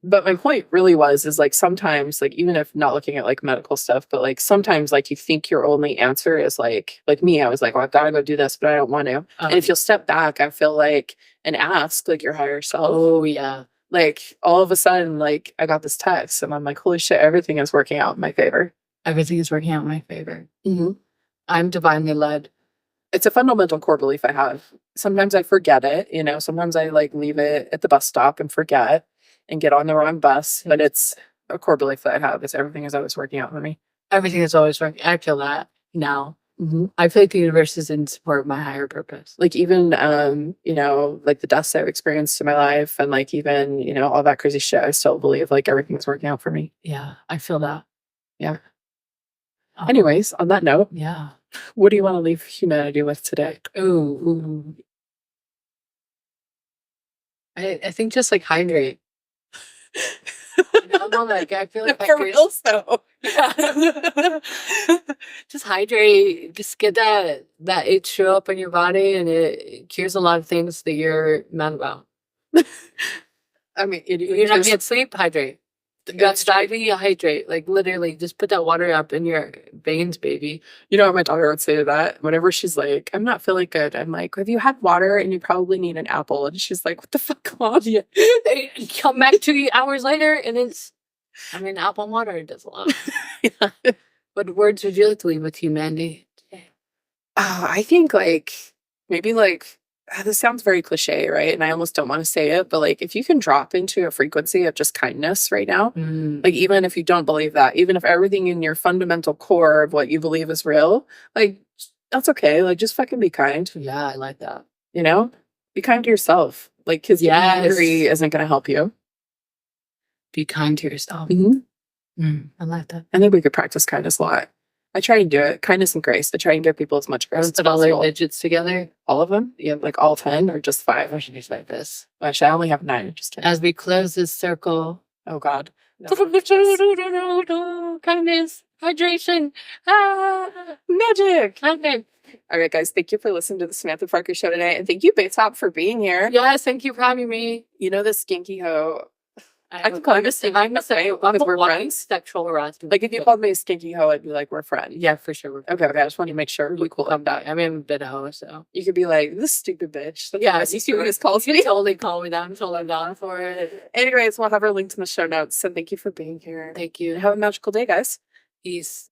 but my point really is like, sometimes, like, even if not looking at like medical stuff, but like sometimes like you think your only answer is like me, I was like, well, I've got to go do this, but I don't want to. And if you'll step back, I feel like, and ask like your higher self. Oh yeah. Like all of a sudden, like I got this text and I'm like, holy shit, everything is working out in my favor. Everything is working out in my favor. Mm-hmm. I'm divinely led. It's a fundamental core belief I have. Sometimes I forget it, sometimes I like leave it at the bus stop and forget and get on the wrong bus. But it's a core belief that I have is everything is always working out for me. Everything is always working. I feel that now. Mm-hmm. I feel like the universe is in support of my higher purpose. Like even, like the deaths I've experienced in my life and like even, all that crazy shit, I still believe like everything's working out for me. Yeah, I feel that. Yeah. Anyways, on that note. Yeah. What do you want to leave humanity with today? Ooh. I think just like hydrate. I feel like for real though. Yeah. Just hydrate. Just get that H2O up in your body, and it cures a lot of things that you're mad about. I mean, you're not getting sleep. Hydrate. You got diving, you hydrate. Like literally, just put that water up in your veins, baby. You know what my daughter would say to that? Whenever she's like, I'm not feeling good, I'm like, have you had water? And you probably need an apple. And she's like, what the fuck, Mom? Yeah. Come back 2 hours later, and apple water does a lot. Yeah. What words would you like to leave with humanity today? I think maybe this sounds very cliche, right? And I almost don't want to say it, but like if you can drop into a frequency of just kindness right now, like even if you don't believe that, even if everything in your fundamental core of what you believe is real, like that's okay. Like just fucking be kind. Yeah, I like that. Be kind to yourself. Like because angry isn't going to help you. Be kind to yourself. Mm-hmm. I like that. I think we could practice kindness a lot. I try and do it. Kindness and grace. I try and give people as much grace as possible. Put all their digits together? All of them? Yeah, like all 10 or just 5? I should use like this. Actually, I only have 9. Just kidding. As we close this circle. Oh, God. No. Kindness. Hydration. Magic. Okay. All right, guys. Thank you for listening to the Samantha Parker Show today. And thank you, Baytop, for being here. Yes, thank you for having me. This skinky hoe. I can call you a stinky hoe because we're friends. Sexual harassment. Like, if you called me a stinky hoe, I'd be like, we're friends. Yeah, for sure. Okay, I just wanted to make sure we cool up that. I mean, I'm a bit of a hoe, so. You could be like, this stupid bitch. That's Yeah, what you stupidest calls me. totally call me that. I'm totally down for it. Anyways, we'll have our links in the show notes. So thank you for being here. Thank you. Have a magical day, guys. Peace.